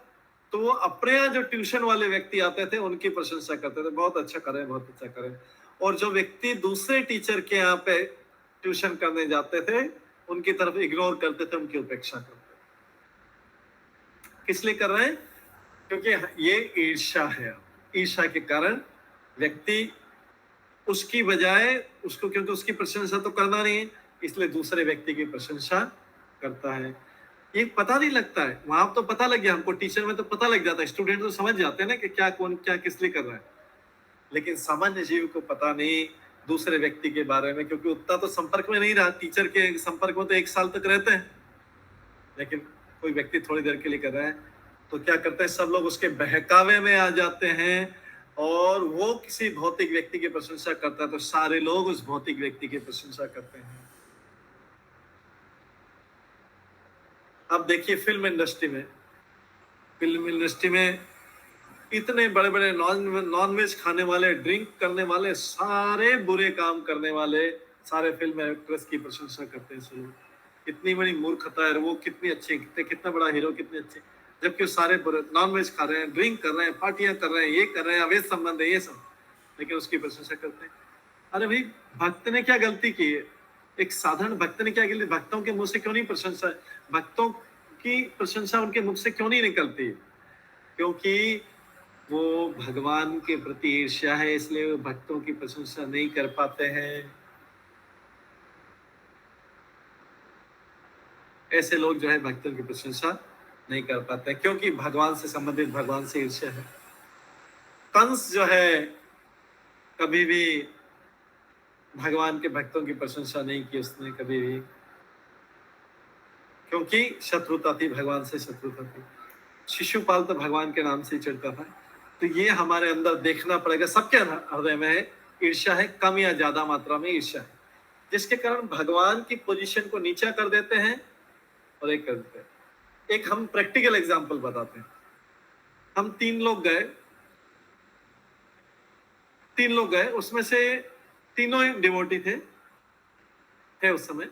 तो वो अपने यहाँ जो ट्यूशन वाले व्यक्ति आते थे उनकी प्रशंसा करते थे, बहुत अच्छा करें, बहुत अच्छा करें। और जो व्यक्ति दूसरे टीचर के यहाँ पे ट्यूशन करने जाते थे उनकी तरफ इग्नोर करते थे, उनकी उपेक्षा करते थे। किस लिए कर रहे हैं? क्योंकि ये ईर्ष्या है। ईर्ष्या के कारण व्यक्ति उसकी बजाय उसको, क्योंकि उसकी प्रशंसा तो करना नहीं है, इसलिए दूसरे व्यक्ति की प्रशंसा करता है। ये पता नहीं लगता है, वहां तो पता लग गया हमको, टीचर में तो पता लग जाता है, स्टूडेंट तो समझ जाते हैं ना कि क्या कौन क्या किस लिए कर रहा है। लेकिन सामान्य जीव को पता नहीं दूसरे व्यक्ति के बारे में, क्योंकि उतना तो संपर्क में नहीं रहा। टीचर के संपर्क में तो 1 साल तक रहते हैं, लेकिन कोई व्यक्ति थोड़ी देर के लिए कर रहा है तो क्या करते हैं, सब लोग उसके बहकावे में आ जाते हैं। और वो किसी भौतिक व्यक्ति की प्रशंसा करता है तो सारे लोग उस भौतिक व्यक्ति की प्रशंसा करते हैं। अब देखिए फिल्म इंडस्ट्री में इतने बड़े बड़े नॉन वेज खाने वाले, ड्रिंक करने वाले, सारे बुरे काम करने वाले सारे फिल्म एक्ट्रेस की प्रशंसा करते हैं लोग। कितनी बड़ी मूर्खता है, वो कितनी अच्छी, कितना बड़ा हीरो, कितने अच्छे, जबकि सारे नॉन वेज खा रहे हैं, ड्रिंक कर रहे हैं, पार्टियां कर रहे हैं, ये कर रहे हैं, अवैध संबंध है, ये सब, लेकिन उसकी प्रशंसा करते हैं। अरे भाई, भक्त ने क्या गलती की है? एक साधारण भक्त ने क्या गलती? भक्तों के मुंह से क्यों नहीं प्रशंसा, भक्तों की प्रशंसा उनके मुख से क्यों नहीं निकलती? क्योंकि वो भगवान के प्रति ईर्ष्या है, इसलिए वो भक्तों की प्रशंसा नहीं कर पाते हैं। ऐसे लोग जो है भक्तों की प्रशंसा नहीं कर पाते, क्योंकि भगवान से संबंधित, भगवान से ईर्ष्या है। कंस जो है कभी भी भगवान के भक्तों की प्रशंसा नहीं की उसने कभी भी, क्योंकि शत्रुता थी, भगवान से शत्रुता थी। शिशुपाल तो भगवान के नाम से ही चढ़ता था। तो ये हमारे अंदर देखना पड़ेगा, सबके हृदय में है ईर्ष्या है, कम या ज्यादा मात्रा में ईर्ष्या है, जिसके कारण भगवान की पोजीशन को नीचा कर देते हैं और एक कर देते हैं। एक हम प्रैक्टिकल एग्जांपल बताते हैं। हम 3 लोग गए, उसमें से तीनों ही डिवोटी थे उस समय,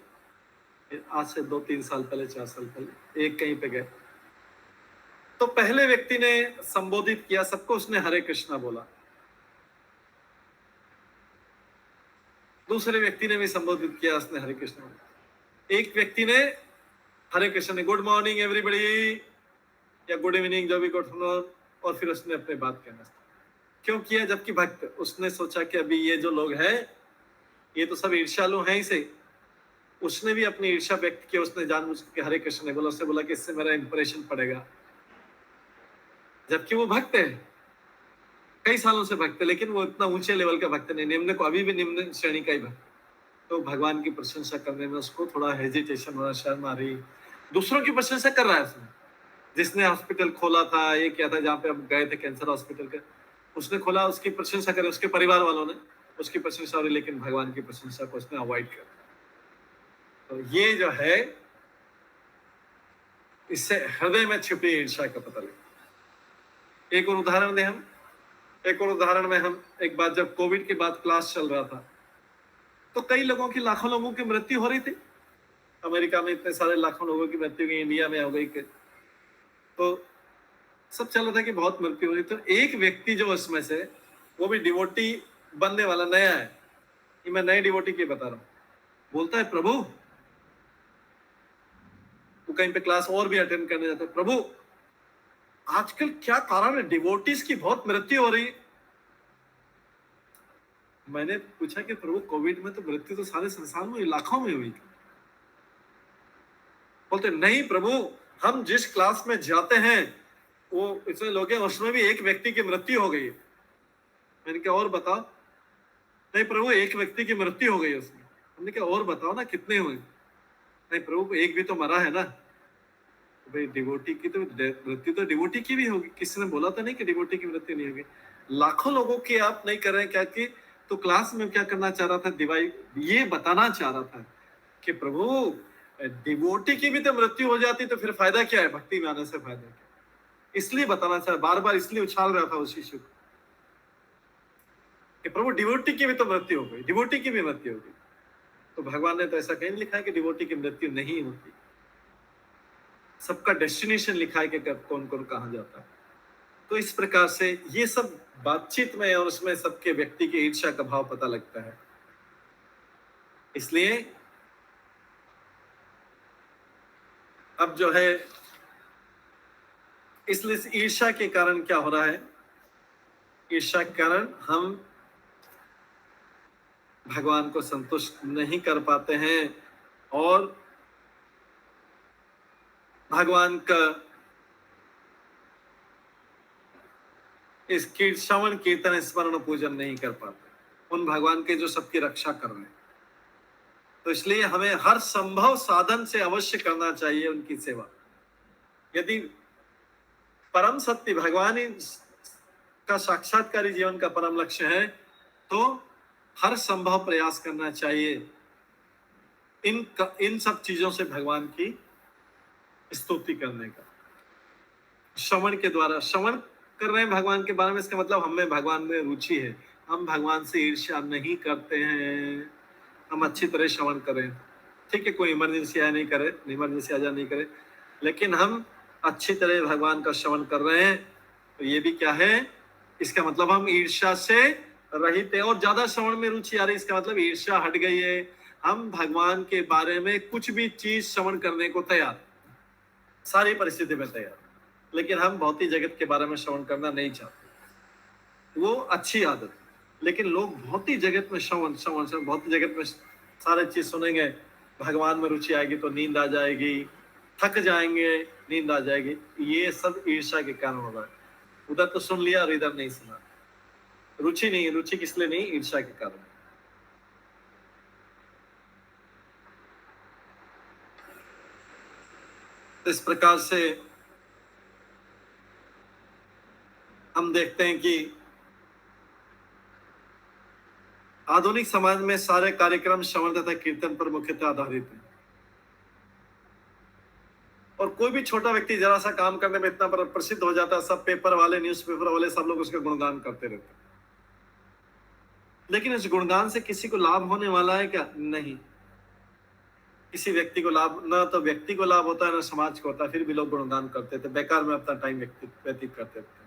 आज से 2-3 साल पहले, 4 साल पहले। एक कहीं पे गए तो पहले व्यक्ति ने संबोधित किया सबको, उसने हरे कृष्णा बोला। दूसरे व्यक्ति ने भी संबोधित किया, उसने हरे कृष्णा बोला। एक व्यक्ति ने हरे कृष्ण ने गुड मॉर्निंग एवरीबॉडी या गुड इवनिंग, जो भी गुड, और फिर उसने अपने बात कहना क्यों किया? जबकि भक्त, उसने सोचा कि अभी ये जो लोग हैं ये तो सब ईर्ष्यालु हैं ही से। उसने भी अपनी ईर्ष्या व्यक्त की, उसने जानबूझ के हरे कृष्ण ने बोला, उसने बोला कि इससे मेरा इंप्रेशन पड़ेगा, जबकि वो भक्त है, कई सालों से भक्त है, लेकिन वो इतना ऊंचे लेवल का भक्त नहीं, निम्न को अभी भी निम्न श्रेणी का ही भक्त। तो भगवान की प्रशंसा करने में उसको थोड़ा हेजिटेशन हो रहा, शर्म आ रही। दूसरों की प्रशंसा कर रहा है उसने, जिसने हॉस्पिटल खोला था, ये क्या था जहाँ पे हम गए थे, कैंसर हॉस्पिटल का, उसने खोला, उसकी प्रशंसा करे, उसके परिवार वालों ने उसकी प्रशंसा हो रही, लेकिन भगवान की प्रशंसा को उसने अवॉइड कर। तो ये जो है, इससे हृदय में छिपी ईर्ष्या का पता लगे। एक और उदाहरण दें हम, एक और उदाहरण में हम, एक बार जब कोविड के बाद क्लास चल रहा था तो कई लोगों की, लाखों लोगों की मृत्यु हो रही थी। अमेरिका में इतने सारे लाखों लोगों की मृत्यु हुई, इंडिया में हो गई, तो सब चल रहा था कि बहुत मृत्यु हो रही। तो एक व्यक्ति जो इसमें से, वो भी डिवोटी बनने वाला नया है, ये मैं नए डिवोटी की बता रहा हूँ, बोलता है प्रभु, वो कहीं पे क्लास और भी अटेंड करने जाता है, प्रभु आजकल क्या कारण है, डिवोटीज की बहुत मृत्यु हो रही है। मैंने पूछा कि प्रभु कोविड में तो मृत्यु तो सारे संसार में लाखों में हुई थी। बोलते नहीं प्रभु, हम जिस क्लास में जाते हैं वो इतने लोग हैं, उसमें भी एक व्यक्ति की मृत्यु हो गई है। मैंने कहा और बताओ, नहीं प्रभु एक व्यक्ति की मृत्यु हो गई है उसमें। हमने कहा और बताओ ना कितने हुए? नहीं प्रभु एक भी तो मरा है ना। भाई डिवोटी की तो मृत्यु तो डिवोटी की भी होगी, किसी ने बोला तो नहीं कि डिवोटी की मृत्यु नहीं होगी। लाखों लोगों की आप नहीं कर रहे हैं क्या? कि तो क्लास में क्या करना चाह रहा था, दिवाई ये बताना चाह रहा था कि प्रभु डिवोटी की भी तो मृत्यु हो जाती तो फिर फायदा क्या है, भक्ति में आने से फायदा क्या? इसलिए बताना चाह, बार बार इसलिए उछाल रहा था उस शिशु को कि प्रभु डिवोटी की भी तो मृत्यु हो गई, डिवोटी की भी मृत्यु हो गई। तो भगवान ने तो ऐसा कहीं लिखा है कि डिवोटी की मृत्यु नहीं होती। सबका डेस्टिनेशन लिखा है कि कौन कौन कहां जाता है। तो इस प्रकार से ये सब बातचीत में और उसमें सबके व्यक्ति की ईर्ष्या का भाव पता लगता है। इसलिए अब जो है, इसलिए ईर्ष्या के कारण क्या हो रहा है, ईर्ष्या के कारण हम भगवान को संतुष्ट नहीं कर पाते हैं और भगवान का इस श्रवण कीर्तन स्मरण पूजन नहीं कर पाते, उन भगवान के जो सबकी रक्षा कर रहे हैं। तो इसलिए हमें हर संभव साधन से अवश्य करना चाहिए उनकी सेवा। यदि परम सत्य भगवान ही का साक्षात्कारी जीवन का परम लक्ष्य है तो हर संभव प्रयास करना चाहिए इन सब चीजों से भगवान की स्तुति करने का। श्रवण के द्वारा श्रवण कर रहे हैं भगवान के बारे में, इसका मतलब हमें भगवान में रुचि है, हम भगवान से ईर्ष्या नहीं करते हैं, हम अच्छी तरह श्रवण करें। ठीक है, कोई इमरजेंसी आ नहीं करे, इमरजेंसी आ जा नहीं करे, लेकिन हम अच्छी तरह भगवान का श्रवण कर रहे हैं। तो ये भी क्या है, इसका मतलब हम ईर्ष्या से रहित है और ज्यादा श्रवण में रुचि आ रही है, इसका मतलब ईर्ष्या हट गई है। हम भगवान के बारे में कुछ भी चीज श्रवण करने को तैयार, सारी परिस्थिति में तैयार, लेकिन हम भौतिक जगत के बारे में श्रवण करना नहीं चाहते। वो अच्छी आदत, लेकिन लोग भौतिक जगत में श्रवण भौतिक जगत में सारे चीज सुनेंगे, भगवान में रुचि आएगी तो नींद आ जाएगी, थक जाएंगे, नींद आ जाएगी। ये सब ईर्ष्या के कारण हो रहा है। उधर तो सुन लिया और इधर नहीं सुना, रुचि नहीं। रुचि किस लिए नहीं? ईर्ष्या के कारण। इस प्रकार से हम देखते हैं कि आधुनिक समाज में सारे कार्यक्रम श्रवण तथा कीर्तन पर मुख्यतः आधारित हैं और कोई भी छोटा व्यक्ति जरा सा काम करने में इतना प्रसिद्ध हो जाता है, सब पेपर वाले, न्यूज़पेपर वाले, सब लोग उसका गुणगान करते रहते हैं। लेकिन इस गुणगान से किसी को लाभ होने वाला है क्या? नहीं, किसी व्यक्ति को लाभ, ना तो व्यक्ति को लाभ होता है ना समाज को होता है, फिर भी लोग गुणगान करते थे, बेकार में अपना टाइम व्यतीत करते थे।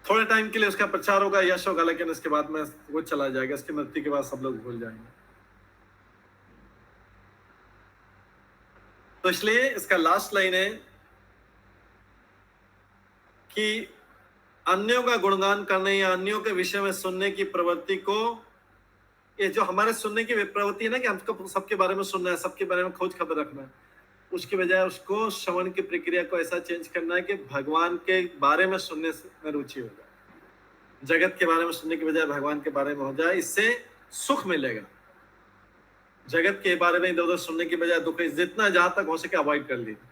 थोड़े टाइम के लिए उसका प्रचार होगा, यश होगा, लेकिन उसके बाद में वो चला जाएगा, उसकी मृत्यु के बाद सब लोग भूल जाएंगे। तो इसलिए इसका लास्ट लाइन है कि अन्यों का गुणगान करने या अन्यों के विषय में सुनने की प्रवृत्ति को, ये जो हमारे सुनने की प्रवृत्ति है ना कि हमको सबके बारे में सुनना है, सबके बारे में खोज खबर रखना है, उसके बजाय उसको श्रवण की प्रक्रिया को ऐसा चेंज करना है कि भगवान के बारे में सुनने में रुचि हो जाए, जगत के बारे में सुनने के बजाय भगवान के बारे में हो जाए। इससे सुख मिलेगा। जगत के बारे में इधर उधर सुनने के बजाय दुख, जितना जहां तक हो सके अवॉइड कर लीजिए।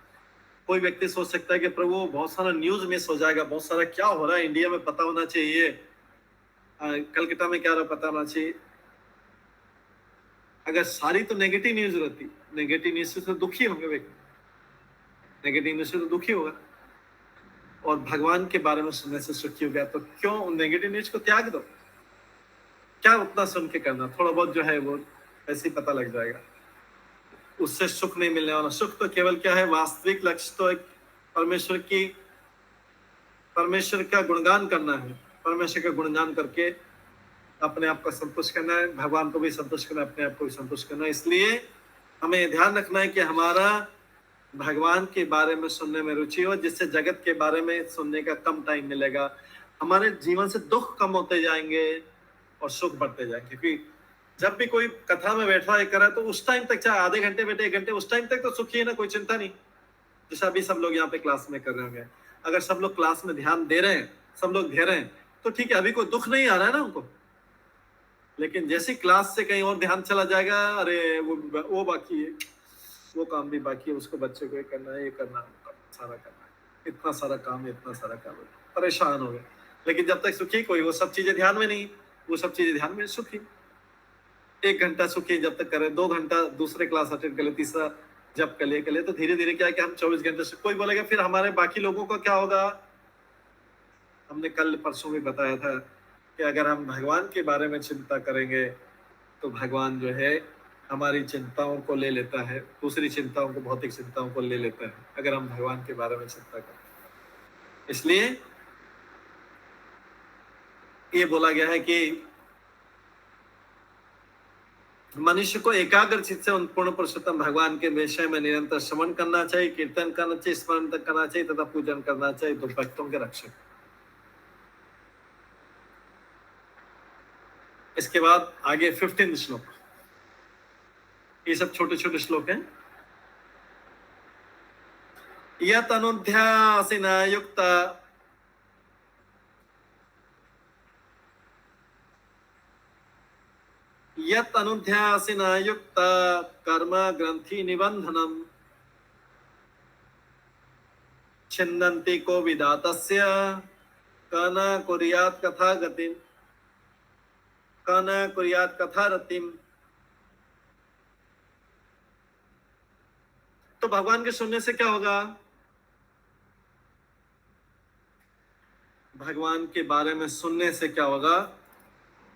कोई व्यक्ति सोच सकता है कि प्रभु बहुत सारा न्यूज मिस हो जाएगा, बहुत सारा क्या हो रहा है इंडिया में पता होना चाहिए, कलकत्ता में क्या हो रहा पता होना चाहिए। अगर सारी तो नेगेटिव न्यूज रहती, नेगेटिव न्यूज से तो दुखी होंगे व्यक्ति, नेगेटिव न्यूज से तो दुखी होगा, और भगवान के बारे में सुनने से सुखी हो गया। तो क्यों नेगेटिव न्यूज को त्याग दो, क्या उतना सुन के करना, थोड़ा बहुत जो है वो ऐसे ही पता लग जाएगा, उससे सुख नहीं मिलने वाला। सुख तो केवल क्या है, वास्तविक लक्ष्य तो एक परमेश्वर का गुणगान करना है, परमेश्वर का गुणगान करके अपने आप को संतुष्ट करना है, भगवान को भी संतुष्ट करना है, अपने आप को भी संतुष्ट करना है। इसलिए हमें ध्यान रखना है कि हमारा भगवान के बारे में सुनने में रुचि हो, जिससे जगत के बारे में सुनने का कम टाइम मिलेगा, हमारे जीवन से दुख कम होते जाएंगे और सुख बढ़ते जाएंगे। क्योंकि जब भी कोई कथा में बैठा है करा तो उस टाइम तक, चाहे आधे घंटे बैठे, 1 घंटे, उस टाइम तक तो सुखी है ना, कोई चिंता नहीं। जैसे अभी सब लोग यहाँ पे क्लास में कर रहे होंगे, अगर सब लोग क्लास में ध्यान दे रहे हैं, सब लोग दे रहे हैं, तो ठीक है, अभी कोई दुख नहीं आ रहा है ना उनको। लेकिन जैसे क्लास से कहीं और ध्यान चला जाएगा, अरे वो बाकी है, वो काम भी बाकी है, उसको बच्चे को ये करना है, ये करना है, सारा करना है, इतना सारा काम है, इतना सारा काम है, परेशान हो गए। लेकिन जब तक सुखी कोई वो सब चीजें ध्यान में नहीं, वो सब चीजें ध्यान में सुखी। 1 घंटा सुखी जब तक करे, 2 घंटा दूसरे क्लास अटेंड कर ले, तीसरा जब कर ले, तो धीरे धीरे क्या है कि हम 24 घंटे से, कोई बोलेगा फिर हमारे बाकी लोगों का क्या होगा। हमने कल परसों भी बताया था कि अगर हम भगवान के बारे में चिंता करेंगे तो भगवान जो है हमारी चिंताओं को ले लेता है, दूसरी चिंताओं को, भौतिक चिंताओं को ले लेता है, अगर हम भगवान के बारे में चिंता करें। इसलिए ये बोला गया है कि मनुष्य को एकाग्र चित्त से उन पूर्ण पुरुषोत्तम भगवान के विषय में निरंतर श्रवण करना चाहिए, कीर्तन करना चाहिए, स्मरण करना चाहिए तथा पूजन करना चाहिए, तो भक्तों के रक्षक। इसके बाद आगे 15 श्लोक, ये सब छोटे छोटे श्लोक हैं। यत् अनुध्यासिना युक्ता यत् अनुध्यासिना युक्ता कर्म ग्रंथि निबंधनम छिन्नन्ति को विदातस्य कन कुर्यात् कथा गतिम कन कुर्यात् कथा रतिम। तो भगवान के सुनने से क्या होगा? भगवान के बारे में सुनने से क्या होगा?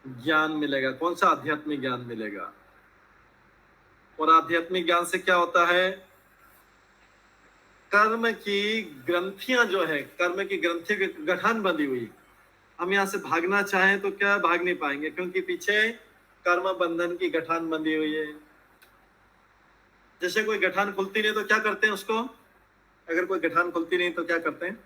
ज्ञान मिलेगा। कौन सा? आध्यात्मिक ज्ञान मिलेगा। और आध्यात्मिक ज्ञान से क्या होता है? कर्म की ग्रंथियां जो है, कर्म की ग्रंथि की गठान बंधी हुई, हम यहाँ से भागना चाहें तो क्या भाग नहीं पाएंगे, क्योंकि पीछे कर्म बंधन की गठान बंधी हुई है। जैसे कोई गठान खुलती नहीं तो क्या करते हैं उसको? अगर कोई गठान खुलती नहीं तो क्या करते हैं?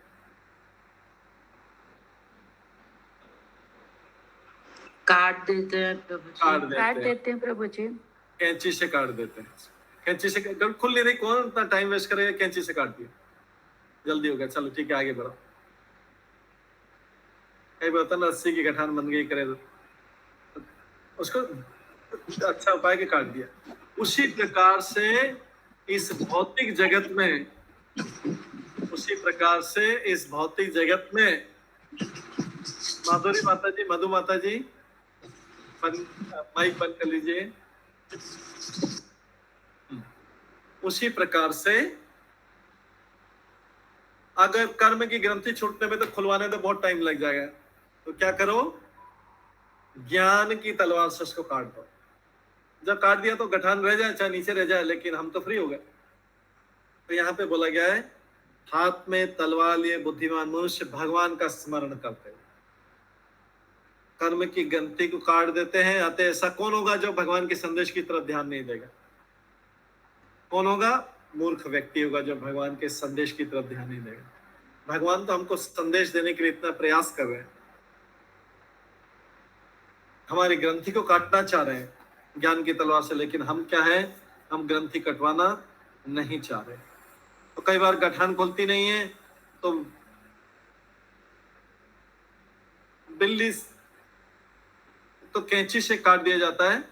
काट देते हैं प्रभु जी।
काट देते हैं प्रभु जी।
कैंची से काट देते हैं। कैंची से खुल नहीं रही, कौन इतना टाइम वेस्ट करेगा? कैंची से काट दिया, जल्दी हो गया, चलो ठीक है आगे बढ़ो। कई बार रस्सी की गठान बन गई, करे उसको अच्छा उपाय के काट दिया। उसी प्रकार से इस भौतिक जगत में, उसी प्रकार से इस भौतिक जगत में, माधुरी माता जी, मधु माता जी माइक बंद कर लीजिए। उसी प्रकार से अगर कर्म की ग्रंथि छूटने में तो खुलवाने तो बहुत टाइम लग जाएगा, तो क्या करो? ज्ञान की तलवार से उसको काट दो। जब काट दिया तो गठान रह जाए चाहे नीचे रह जाए, लेकिन हम तो फ्री हो गए। तो यहाँ पे बोला गया है, हाथ में तलवार लिए बुद्धिमान मनुष्य भगवान का स्मरण करते हैं, कर्म की ग्रंथि को काट देते हैं। अतः ऐसा कौन होगा जो भगवान के संदेश की तरफ ध्यान नहीं देगा? कौन होगा? मूर्ख व्यक्ति होगा जो भगवान के संदेश की तरफ ध्यान नहीं देगा। भगवान तो हमको संदेश देने के लिए इतना प्रयास कर रहे हैं, हमारी ग्रंथि को काटना चाह रहे हैं ज्ञान की तलवार से, लेकिन हम क्या है? हम ग्रंथि कटवाना नहीं चाह रहे। तो कई बार गठान खुलती नहीं है तो बिल्ली तो कैंची से काट दिया जाता है,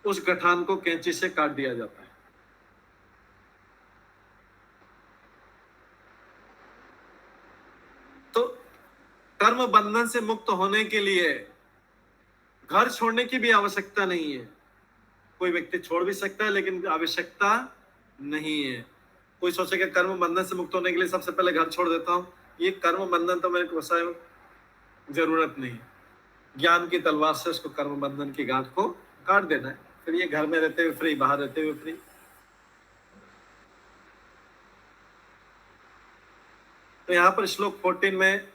उस गठान को कैंची से काट दिया जाता है। तो कर्म बंधन से मुक्त होने के लिए घर छोड़ने की भी आवश्यकता नहीं है। कोई व्यक्ति छोड़ भी सकता है, लेकिन आवश्यकता नहीं है। कोई सोचेगा कर्म बंधन से मुक्त होने के लिए सबसे पहले घर छोड़ देता हूं, ये कर्म बंधन तो मेरे को जरूरत नहीं। ज्ञान की तलवार से उसको कर्म बंधन की गांठ को काट देना है, फिर ये घर में रहते हुए फ्री, बाहर रहते हुए फ्री। तो यहाँ पर श्लोक 14 में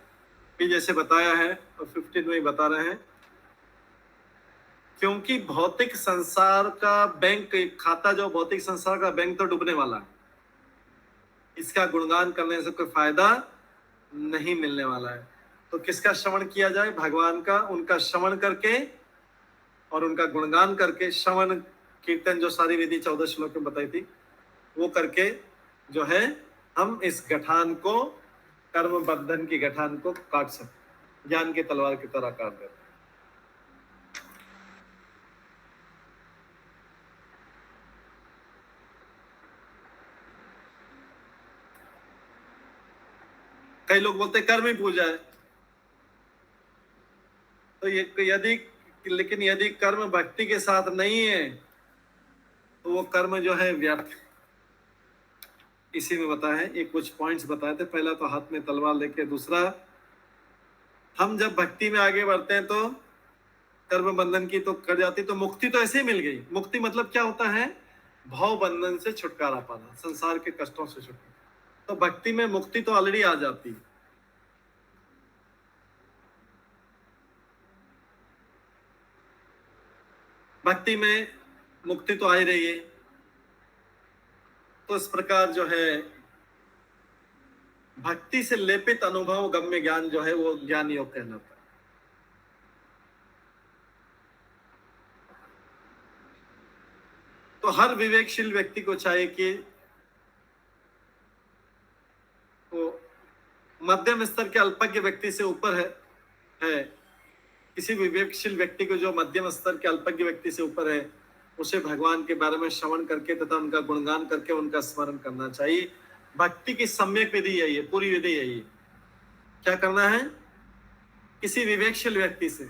भी जैसे बताया है और 15 में भी बता रहे हैं, क्योंकि भौतिक संसार का बैंक खाता, जो भौतिक संसार का बैंक तो डूबने वाला है, इसका गुणगान करने से कोई फायदा नहीं मिलने वाला है। तो किसका श्रवण किया जाए? भगवान का। उनका श्रवण करके और उनका गुणगान करके, श्रवण कीर्तन जो सारी विधि 14 श्लोक में बताई थी, वो करके जो है हम इस गठान को, कर्म बंधन की गठान को काट सकते, ज्ञान की तलवार की तरह काट देते। कई लोग बोलते कर्म ही पूजा है, तो ये यदि कर्म भक्ति के साथ नहीं है तो वो कर्म जो है व्यर्थ। इसी में बताया है, ये कुछ पॉइंट्स बताए थे। पहला तो हाथ में तलवार लेके, दूसरा हम जब भक्ति में आगे बढ़ते हैं तो कर्म बंधन की तो कर जाती, तो मुक्ति तो ऐसे ही मिल गई। मुक्ति मतलब क्या होता है? भाव बंधन से छुटकारा पाना, संसार के कष्टों से छुटकारा। तो भक्ति में मुक्ति तो ऑलरेडी आ जाती है। भक्ति में मुक्ति तो आ ही रही है। तो इस प्रकार जो है भक्ति से लेपित अनुभव गम्य ज्ञान जो है वो ज्ञान योग कहलाता है। तो हर विवेकशील व्यक्ति को चाहिए कि वो मध्यम स्तर के अल्पज्ञ व्यक्ति से ऊपर है। किसी विवेकशील व्यक्ति को जो मध्यम स्तर के अल्पज्ञ व्यक्ति से ऊपर है, उसे भगवान के बारे में श्रवण करके तथा उनका गुणगान करके उनका स्मरण करना चाहिए। भक्ति की सम्यक विधि यही है, पूरी विधि यही है। क्या करना है? किसी विवेकशील व्यक्ति से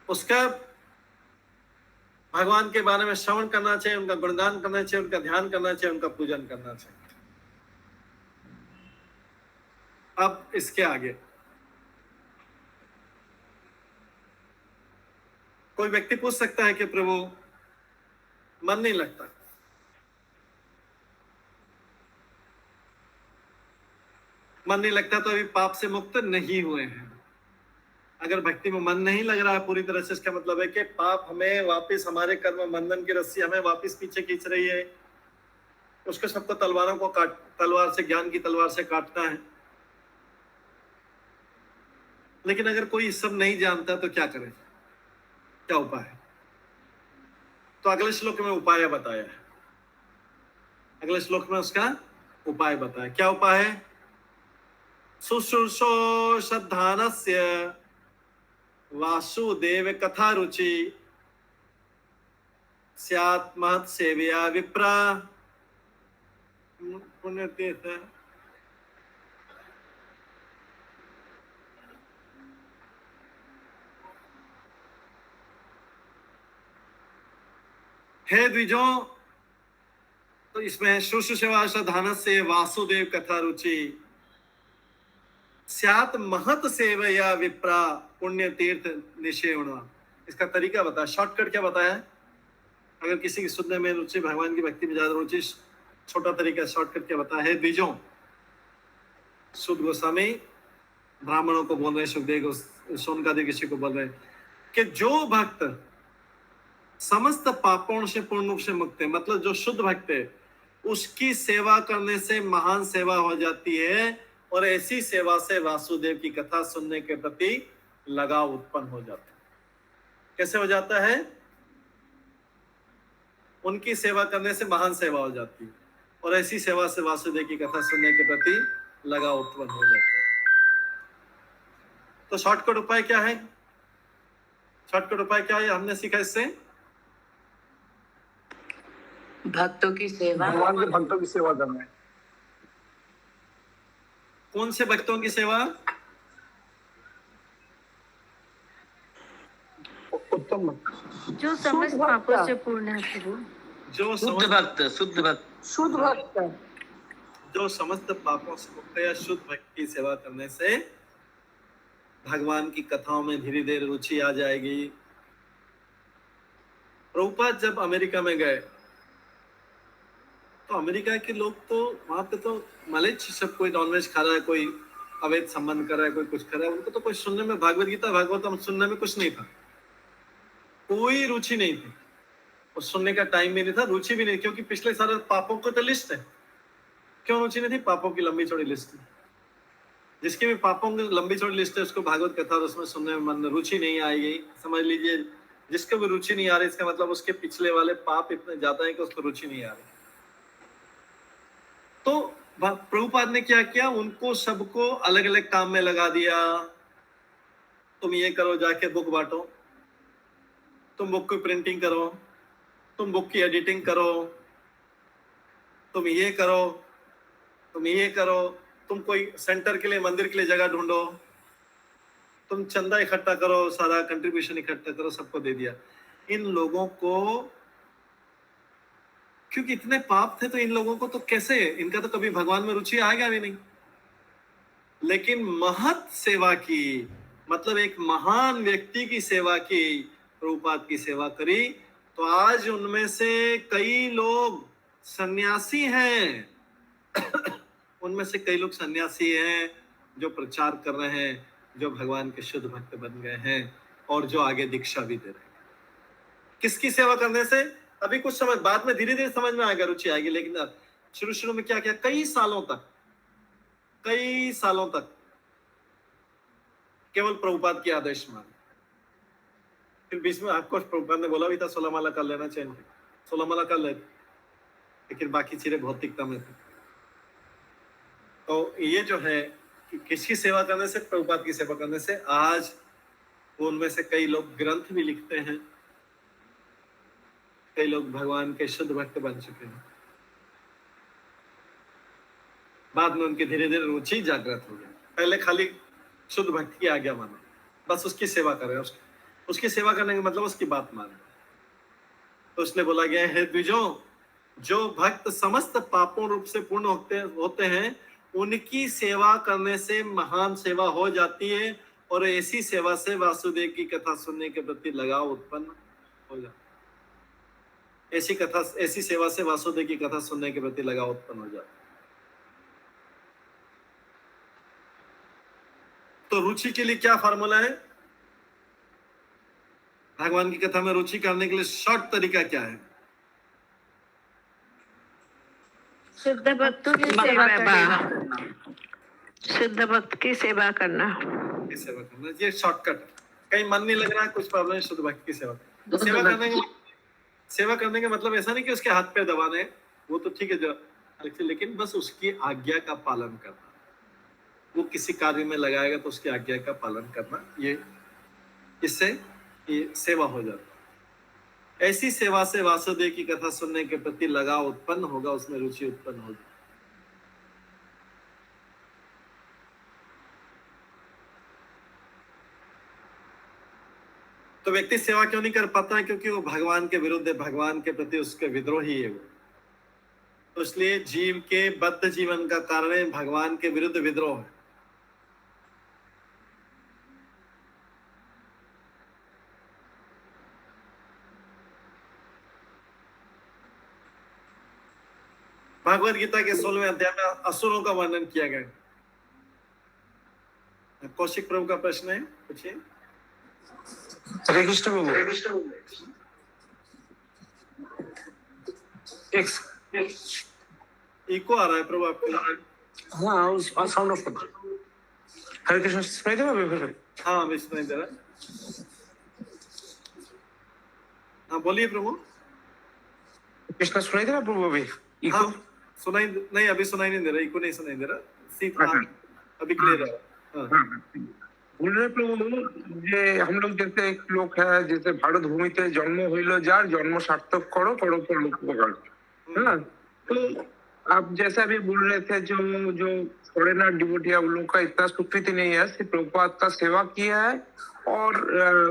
उसका भगवान के बारे में श्रवण करना चाहिए, उनका गुणगान करना चाहिए, उनका ध्यान करना चाहिए, उनका पूजन करना चाहिए। अब इसके आगे कोई व्यक्ति पूछ सकता है कि प्रभु मन नहीं लगता, मन नहीं लगता तो अभी पाप से मुक्त नहीं हुए हैं। अगर भक्ति में मन नहीं लग रहा है पूरी तरह से, इसका मतलब है कि पाप हमें वापस, हमारे कर्म बंधन की रस्सी हमें वापस पीछे खींच रही है। उसको सबको तलवारों को तलवार से, ज्ञान की तलवार से काटना है। लेकिन अगर कोई सब नहीं जानता तो क्या करे, क्या उपाय है? तो अगले श्लोक में उपाय बताया है। अगले श्लोक में उसका उपाय बताया। क्या उपाय है? शुश्रूषो श्रद्धानस्य वासुदेव कथा रुचि स्यात् महत् सेवया विप्रा। पुण्यतीर्थ हे द्विजों, तो इसमें शुश्रूषा श्रद्धानस्य वासुदेव कथा रुचि स्यात् महत् सेवया विप्रा पुण्य तीर्थ निषेवणा। इसका तरीका बताया, शॉर्टकट क्या बताया है? अगर किसी की सुनने में रुचि, भगवान की भक्ति में ज्यादा रुचि, छोटा तरीका, शॉर्टकट क्या बताया है? द्विजों, सुद गोस्वामी ब्राह्मणों को बोल रहे, सुखदेव सोनकादि ऋषि को बोल रहे कि जो भक्त समस्त पापों से पूर्ण रूप से मुक्त है, मतलब जो शुद्ध भक्त है, उसकी सेवा करने से महान सेवा हो जाती है। और ऐसी सेवा से वासुदेव की कथा सुनने के प्रति लगाव उत्पन्न हो जाता है। कैसे हो जाता है? उनकी सेवा करने से महान सेवा हो जाती है, और ऐसी सेवा से वासुदेव की कथा सुनने के प्रति लगाव उत्पन्न हो जाता है। तो शॉर्टकट उपाय क्या है? शॉर्टकट उपाय क्या है हमने सीखा इससे?
भक्तों की सेवा,
भगवान के भक्तों की सेवा करना है।
कौन से भक्तों की सेवा?
उत्तम
जो समस्त पापों से पूर्ण है प्रभु।
जो
शुद्ध भक्त, शुद्ध भक्त,
शुद्ध भक्त।
जो समस्त पापों से मुक्त या शुद्ध भक्त की सेवा करने से भगवान की कथाओं में धीरे धीरे रुचि आ जाएगी। प्रभुपाद जब अमेरिका में गए तो अमेरिका के लोग तो वहां पे तो मलेच, सब कोई नॉनवेज खा रहा है, कोई अवैध संबंध कर रहा है, कोई कुछ कर रहा है। उनको तो कोई सुनने में भागवत गीता भागवतम सुनने में कुछ नहीं था, कोई रुचि नहीं थी, और सुनने का टाइम भी नहीं था, रुचि भी नहीं, क्योंकि पिछले सारे पापों को तो लिस्ट है। क्यों रुचि नहीं थी? पापों की लंबी चौड़ी लिस्ट है। जिसकी भी पापों की लंबी चौड़ी लिस्ट है उसको भागवत कथा और उसमें सुनने में मन रुचि नहीं आएगी। समझ लीजिए जिसको भी रुचि नहीं आ रही, इसका मतलब उसके पिछले वाले पाप इतने ज्यादा है कि उसको रुचि नहीं आ रही। तो प्रभुपाद ने क्या किया, उनको सबको अलग अलग काम में लगा दिया। तुम ये करो, जाके बुक बांटो, तुम बुक की प्रिंटिंग करो, तुम बुक की एडिटिंग करो, तुम ये करो, तुम ये करो, तुम कोई सेंटर के लिए, मंदिर के लिए जगह ढूंढो, तुम चंदा इकट्ठा करो, सारा कंट्रीब्यूशन इकट्ठा करो, सबको दे दिया। इन लोगों को, क्योंकि इतने पाप थे तो इन लोगों को तो कैसे, इनका तो कभी भगवान में रुचि आएगा भी नहीं। लेकिन महत सेवा की, मतलब एक महान व्यक्ति की सेवा की, प्रभुपाद की सेवा करी, तो आज उनमें से कई लोग सन्यासी हैं। उनमें से कई लोग सन्यासी हैं जो प्रचार कर रहे हैं, जो भगवान के शुद्ध भक्त बन गए हैं और जो आगे दीक्षा भी दे रहे हैं। किसकी सेवा करने से? अभी कुछ समझ, बाद में धीरे धीरे समझ में आएगा, रुचि आएगी। लेकिन शुरू शुरू में क्या किया, कई सालों तक केवल प्रभुपाद के आदेश माने। फिर बीच में आपको प्रभुपाद ने बोला भी था 16 माला कर लेना चाहिए, 16 माला कर लेते, लेकिन बाकी चीजें भौतिकता में थी। तो ये जो है कि किसकी सेवा करने से? प्रभुपाद की सेवा करने से। आज उनमें से कई लोग ग्रंथ भी लिखते हैं, कई लोग भगवान के शुद्ध भक्त बन चुके हैं। बाद में उनकी धीरे धीरे रुचि जागृत हो गई। पहले खाली शुद्ध भक्त की आज्ञा मानो, बस उसकी सेवा करें, उसकी सेवा करने का मतलब उसकी बात माने। तो इसलिए बोला गया है, द्विजों, जो भक्त समस्त पापों रूप से पूर्ण होते हैं, उनकी सेवा करने से महान सेवा हो जाती है, और ऐसी सेवा से वासुदेव की कथा सुनने के प्रति लगाव उत्पन्न हो जाता है। ऐसी सेवा से वासुदेव की कथा सुनने के प्रति लगाव उत्पन्न हो जाता है। तो रुचि के लिए क्या फार्मूला है? भगवान की कथा में रुचि करने के लिए शॉर्ट तरीका क्या है?
शुद्ध भक्त की सेवा करना, शुद्ध भक्त की सेवा करना,
ये शॉर्टकट। कहीं मन नहीं लग रहा है, कुछ प्रॉब्लम है, शुद्ध भक्त की सेवा। सेवा करने का मतलब ऐसा नहीं कि उसके हाथ पे दबाने, वो तो ठीक है, लेकिन बस उसकी आज्ञा का पालन करना। वो किसी कार्य में लगाएगा तो उसकी आज्ञा का पालन करना, ये इससे ये सेवा हो जाता है। ऐसी सेवा से वासुदेव की कथा सुनने के प्रति लगाव उत्पन्न होगा, उसमें रुचि उत्पन्न होगी। तो व्यक्ति सेवा क्यों नहीं कर पाता है? क्योंकि वो भगवान के विरुद्ध है, भगवान के प्रति उसके विद्रोही है वो। तो इसलिए जीव के बद्ध जीवन का कारण भगवान के विरुद्ध विद्रोह है। भगवद गीता के 16वें अध्याय में असुरों का वर्णन किया गया। कौशिक प्रभु का प्रश्न है, पूछिए।
हरे कृष्ण प्रभु।
इको आ रहा है प्रभु आपको?
हाँ, उस साउंड ऑफ कर। हरे कृष्ण सुनाई दे रहा है?
हाँ, अभी सुनाई दे रहा है। हाँ, बोलिए प्रभु।
कृष्ण सुनाई दे रहा प्रभु? अभी इको?
हाँ, सुनाई नहीं, अभी सुनाई नहीं दे रहा, इको नहीं सुनाई दे रहा, अभी क्लियर है।
बोल रहे प्रभु, जे हम लोग जैसे एक लोग है, जैसे भारत भूमि ते जन्म हुईलो जार, जन्म सार्थक करो करो पर लोक उपकार, है ना? तो आप जैसा भी बोल रहे थे, जो फॉरेनर डिवोटिया, उन लोग का इतना स्वीकृति नहीं है, सिर्फ प्रभुपाद का सेवा किया है, और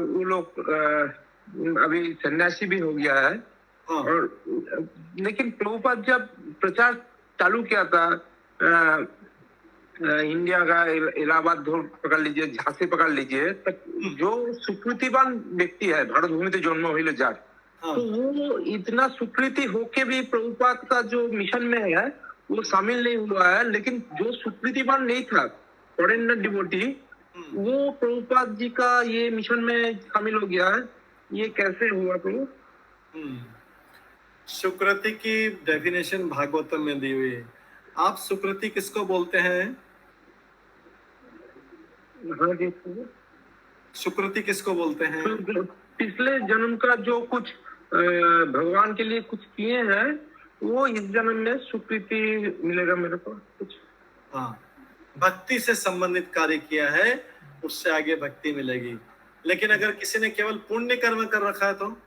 वो लोग अभी सन्यासी भी हो गया है। और लेकिन प्रभुपाद जब प्रचार चालू किया था, इंडिया का इलाहाबाद पकड़ लीजिए, झांसी पकड़ लीजिए, तब जो स्वीकृतिवान व्यक्ति है, भारत भूमि से जन्म हुई जार, तो वो इतना स्वीकृति होके भी प्रभुपाद का जो मिशन में है वो शामिल नहीं हुआ है। लेकिन जो स्वीकृतिवान नहीं था, फॉरेनर डिवोटी, वो प्रभुपाद जी का ये मिशन में शामिल हो गया है। ये कैसे हुआ प्रभु?
सुकृति की डेफिनेशन भागवतम में दी हुई है। आप सुकृति किसको बोलते हैं? सुकृति किसको बोलते हैं?
पिछले जन्म का जो कुछ भगवान के लिए कुछ किए हैं वो इस जन्म में स्वीकृति मिलेगा मेरे को कुछ।
हाँ, भक्ति से संबंधित कार्य किया है उससे आगे भक्ति मिलेगी। लेकिन अगर किसी ने केवल पुण्य कर्म कर रखा है तो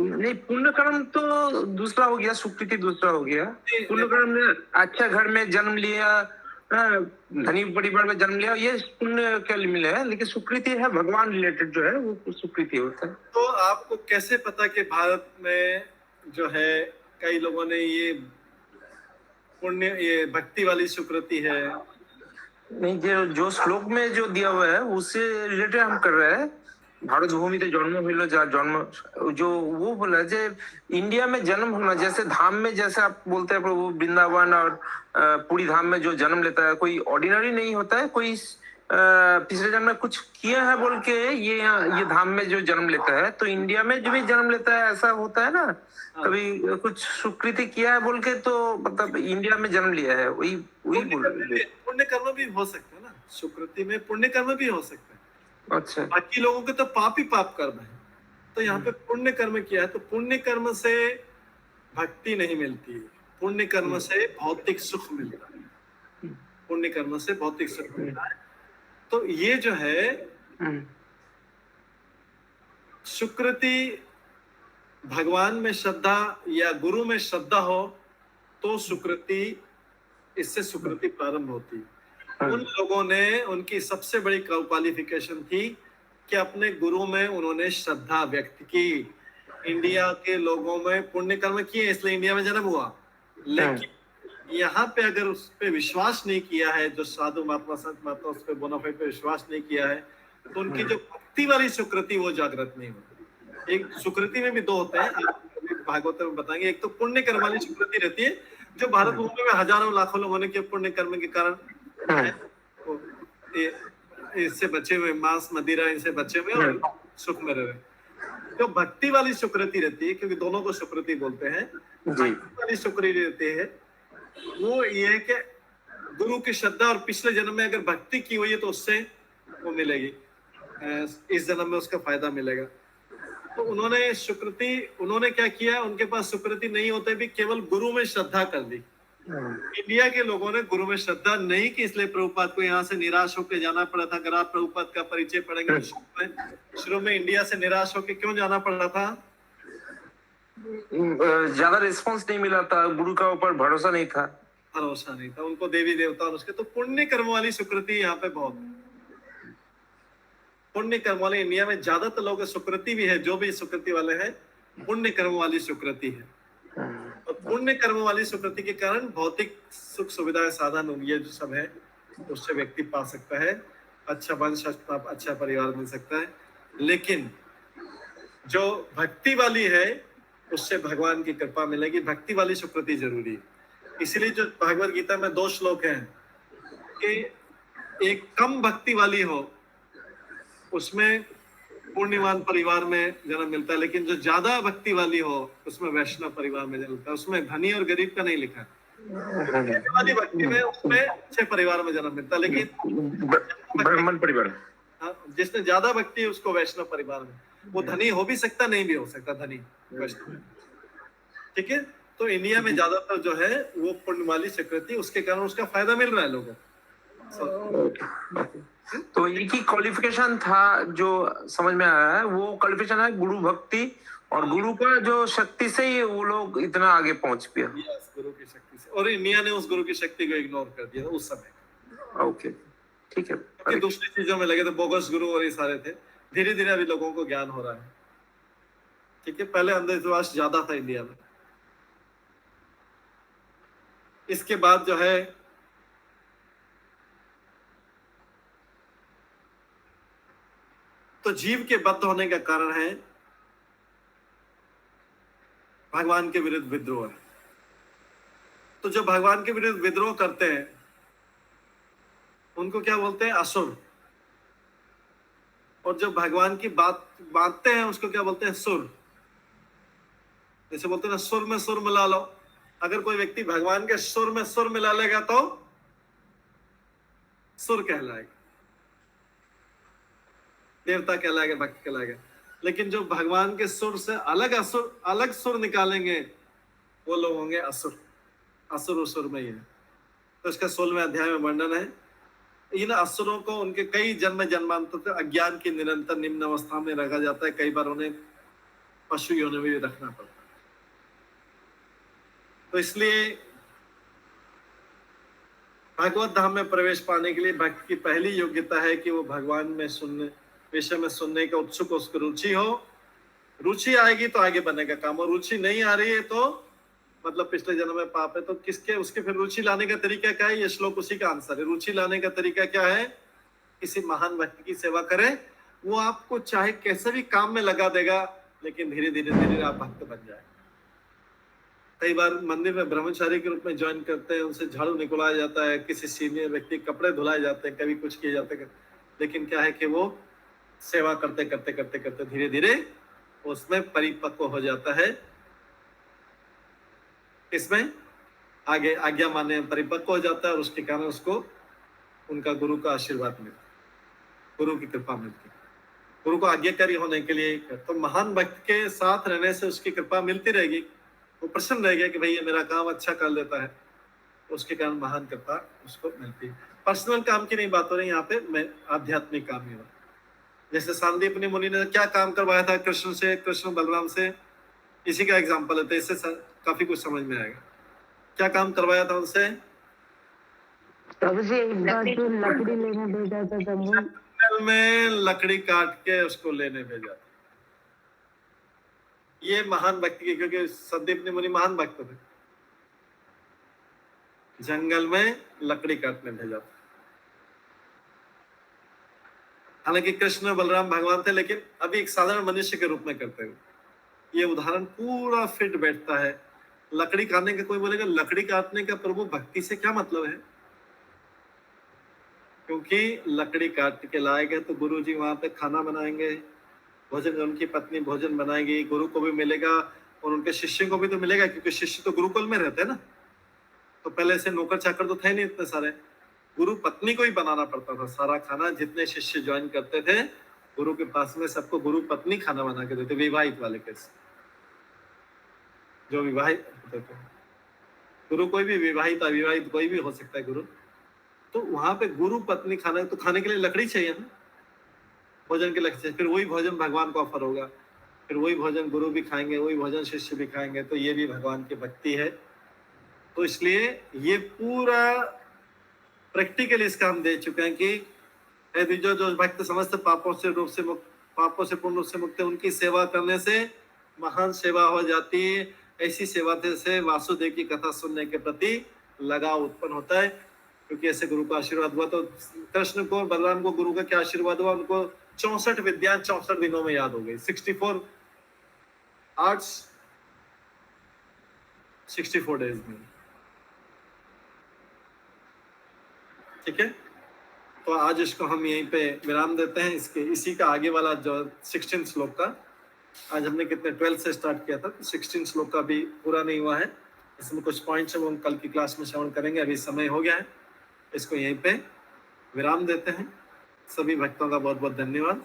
नहीं, पुण्य कर्म तो दूसरा हो गया, स्वीकृति दूसरा हो गया। पुण्य कर्म ने अच्छा घर में जन्म लिया, धनी परिवार में जन्म लिया, ये पुण्य के लिए मिले है। लेकिन स्वीकृति है भगवान रिलेटेड जो है वो स्वीकृति होता है।
तो आपको कैसे पता कि भारत में जो है कई लोगों ने ये पुण्य ये भक्ति वाली स्वीकृति है?
नहीं, जो श्लोक में जो दिया हुआ है उससे रिलेटेड हम कर रहे हैं। भारत भूमि ते जन्म हुई जा जन्म जो वो बोला जे इंडिया में जन्म होना, जैसे धाम में जैसे आप बोलते हैं प्रभु वृंदावन और पूरी धाम में जो जन्म लेता है कोई ऑर्डिनरी नहीं होता है, कोई पिछले जन्म में कुछ किया है बोल के ये धाम में जो जन्म लेता है। तो इंडिया में जो भी जन्म लेता है ऐसा होता है ना, कभी कुछ स्वीकृति किया है बोल के तो मतलब इंडिया में जन्म लिया है, वही बोल।
पुण्य कर्म भी हो सकता है ना, स्वीकृति में पुण्य कर्म भी हो सकता है।
अच्छा,
बाकी लोगों के तो पाप ही पाप कर्म है, तो यहाँ पे पुण्य कर्म किया है। तो पुण्य कर्म से भक्ति नहीं मिलती है, पुण्य कर्म से भौतिक सुख मिलता है, पुण्य कर्म से भौतिक सुख मिलता है। तो ये जो है सुकृति, भगवान में श्रद्धा या गुरु में श्रद्धा हो तो सुकृति, इससे सुकृति प्रारंभ होती है। उन लोगों ने, उनकी सबसे बड़ी क्वालिफिकेशन थी कि अपने गुरु में उन्होंने श्रद्धा व्यक्त की। इंडिया के लोगों में पुण्य कर्म किए इसलिए इंडिया में जन्म हुआ, लेकिन यहाँ पे अगर उस पे विश्वास नहीं किया है, जो साधु महात्मा संत महात्मा उस पे बोनाफाइड पे विश्वास नहीं किया है, तो उनकी जो भक्ति वाली सुकृति वो जागृत नहीं होती। एक सुकृति में भी दो होते हैं, भागवत में बताएंगे। एक तो पुण्य कर्म वाली सुकृति रहती है जो भारत भूमि में हजारों लाखों लोगों ने किया, पुण्य कर्म के कारण इससे बचे हुए, मांस मदिरा इनसे बचे हुए और सुख में रहे। जो भक्ति वाली सुकृति रहती है, क्योंकि दोनों को सुकृति बोलते हैं, भक्ति वाली सुकृति रहती है वो ये है कि गुरु की श्रद्धा और पिछले जन्म में अगर भक्ति की हुई है तो उससे वो मिलेगी, इस जन्म में उसका फायदा मिलेगा। तो उन्होंने सुकृति, उन्होंने क्या किया, उनके पास सुकृति नहीं होते भी केवल गुरु में श्रद्धा कर दी। इंडिया के लोगों ने गुरु में श्रद्धा नहीं की, इसलिए प्रभुपाद को यहाँ से निराश होकर जाना पड़ा था। अगर आप प्रभुपाद का परिचय पढ़ेंगे शुरू में इंडिया से निराश होकर क्यों जाना पड़ रहा था?
ज्यादा रिस्पांस नहीं मिला था, गुरु का ऊपर भरोसा नहीं था,
उनको देवी देवता और उसके। तो पुण्य कर्म वाली सुकृति यहाँ पे बहुत, पुण्य कर्म वाले इंडिया में ज्यादातर लोगों की सुकृति भी है, जो भी सुकृति वाले हैं पुण्य कर्म वाली सुकृति है। और पुण्य कर्म वाली सुकृति के कारण भौतिक सुख सुविधाएं साधन ये जो सब है उससे व्यक्ति पा सकता है, अच्छा वंश, अच्छा परिवार मिल सकता है। लेकिन जो भक्ति वाली है उससे भगवान की कृपा मिलेगी, भक्ति वाली सुकृति जरूरी है। इसलिए जो भागवत गीता में 2 श्लोक हैं कि एक कम भक्ति वाली हो उसमें पुण्यवान परिवार में जन्म मिलता है, लेकिन जो ज्यादा भक्ति वाली हो उसमें वैष्णव परिवार में जन्म मिलता है। उसमें धनी और गरीब का नहीं लिखा है, वाली भक्ति में उसमें अच्छे परिवार में जन्म मिलता है। लेकिन
ब्राह्मण परिवार,
जिसने ज्यादा भक्ति है उसको वैष्णव परिवार में, वो धनी हो भी सकता, नहीं भी हो सकता धनी वैष्णव, ठीक है। तो इंडिया में ज्यादातर जो है वो पुण्य वाली सुकृति, उसके कारण उसका फायदा मिल रहा है लोगों को।
तो एक ही क्वालिफिकेशन था जो समझ में आया है, वो क्वालिफिकेशन है गुरु भक्ति, और गुरु का जो शक्ति से ही वो लोग इतना आगे पहुंच गया।
गुरु की शक्ति से, और इंडिया ने उस गुरु की शक्ति को इग्नोर कर दिया उस समय।
ओके, ठीक है।
दूसरी चीजों में लगे थे, बोगस गुरु और ये सारे थे। धीरे धीरे अभी लोगों को ज्ञान हो रहा है, ठीक है। पहले अंधविश्वास ज्यादा था इंडिया में। इसके बाद जो है तो जीव के बद्ध होने का कारण है भगवान के विरुद्ध विद्रोह है। तो जो भगवान के विरुद्ध विद्रोह करते हैं उनको क्या बोलते हैं? असुर। और जो भगवान की बात बांटते हैं उसको क्या बोलते हैं? सुर। जैसे बोलते हैं ना, सुर में सुर मिला लो। अगर कोई व्यक्ति भगवान के सुर में सुर मिला लेगा तो सुर कहलाएगा। देवता कहलाएगा, भक्त कहलाएगा। लेकिन जो भगवान के सुर से अलग सुर निकालेंगे वो लोग होंगे असुर। असुर उसुर में ही है। तो इसका 16वें अध्याय में वर्णन है। इन असुरों को उनके कई जन्मांतर तक अज्ञान की निरंतर निम्न अवस्था में रखा जाता है। कई बार उन्हें पशु योनि में भी रखना पड़ता है। तो इसलिए भगवत धाम में प्रवेश पाने के लिए भक्त की पहली योग्यता है कि वो भगवान में सुनने, विषय में सुनने का उत्सुक, उसको रुचि हो। रुचि आएगी तो आगे बढ़ने का काम, और रुचि नहीं आ रही है तो मतलब पिछले जन्म में पाप है, तो किसके उसके फिर रुचि लाने का तरीका क्या है? ये श्लोक उसी का आंसर है। रुचि लाने का तरीका क्या है? किसी महान व्यक्ति की सेवा करें, वो आपको चाहे कैसे भी काम में लगा देगा, लेकिन धीरे धीरे आप भक्त बन जाए। कई बार मंदिर में ब्रह्मचारी के रूप में ज्वाइन करते हैं, उनसे झाड़ू निकलवाया जाता है, किसी सीनियर व्यक्ति कपड़े धुलाए जाते हैं, कभी कुछ किए जाते हैं, लेकिन क्या है कि वो सेवा करते करते करते करते धीरे धीरे उसमें परिपक्व हो जाता है। इसमें आगे आज्ञा मानने में परिपक्व हो जाता है, और उसके कारण उसको उनका गुरु का आशीर्वाद मिलता है, गुरु की कृपा मिलती है। गुरु को आज्ञाकारी होने के लिए तो महान भक्त के साथ रहने से उसकी कृपा मिलती रहेगी। वो प्रसन्न रहेगा कि भाई ये मेरा काम अच्छा कर लेता है, उसके कारण महान कृपा उसको मिलती है। पर्सनल काम की नहीं बात हो रही यहाँ पे, मैं आध्यात्मिक काम ही हो। जैसे सांदीपनी मुनि ने क्या काम करवाया था कृष्ण से, कृष्ण बलराम से, इसी का एग्जाम्पल है। इससे काफी कुछ समझ में आएगा। क्या काम करवाया था उनसे?
लकड़ी लेने भेजा था,
जंगल में लकड़ी काट के उसको लेने भेजा था। ये महान भक्त की, क्योंकि संदीपनी मुनि महान भक्त थे, जंगल में लकड़ी काटने भेजा था। हालांकि कृष्ण बलराम भगवान थे, लेकिन अभी एक साधारण मनुष्य के रूप में करते हुए ये उदाहरण पूरा फिट बैठता है। लकड़ी काटने का, कोई बोलेगा लकड़ी काटने का प्रभु भक्ति से क्या मतलब है? क्योंकि लकड़ी काट के लाएंगे तो गुरु जी वहां पे खाना बनाएंगे, भोजन, उनकी पत्नी भोजन बनाएगी, गुरु को भी मिलेगा और उनके शिष्यों को भी तो मिलेगा, क्योंकि शिष्य तो गुरुकुल में रहते हैं ना। तो पहले से नौकर चाकर तो थे नहीं इतने सारे, गुरु पत्नी को ही बनाना पड़ता था सारा खाना। जितने शिष्य ज्वाइन करते थे गुरु के पास में, सबको गुरु पत्नी खाना बना के देते, विवाहित वाले केस, जो विवाहित होते थे। गुरु कोई भी, विवाहित अविवाहित कोई भी हो सकता है गुरु। तो वहां पे गुरु पत्नी खाना, तो खाने के लिए लकड़ी चाहिए ना, भोजन के लक्ष्य। फिर वही भोजन भगवान को ऑफर होगा, फिर वही भोजन गुरु भी खाएंगे, वही भोजन शिष्य भी खाएंगे। तो ये भी भगवान की भक्ति है। तो इसलिए ये पूरा प्रैक्टिकली इसका हम दे चुके हैं कि जो भक्त समस्त पापों से पूर्ण रूप से मुक्त है, उनकी सेवा करने से महान सेवा हो जाती है। ऐसी सेवा से वासुदेव की कथा सुनने के प्रति लगाव उत्पन्न होता है, क्योंकि ऐसे गुरु का आशीर्वाद हुआ। तो कृष्ण को, बलराम को गुरु का क्या आशीर्वाद हुआ? उनको 64 विद्याएं 64 दिनों में याद हो गई। 64 आर्ट्स 64 डेज में। ठीक है, तो आज इसको हम यहीं पे विराम देते हैं। इसी का आगे वाला जो 16 श्लोक का, आज हमने कितने 12 से स्टार्ट किया था, तो 16 श्लोक का भी पूरा नहीं हुआ है। इसमें कुछ पॉइंट्स हम कल की क्लास में श्रवण करेंगे। अभी समय हो गया है, इसको यहीं पे विराम देते हैं। सभी भक्तों का बहुत बहुत धन्यवाद।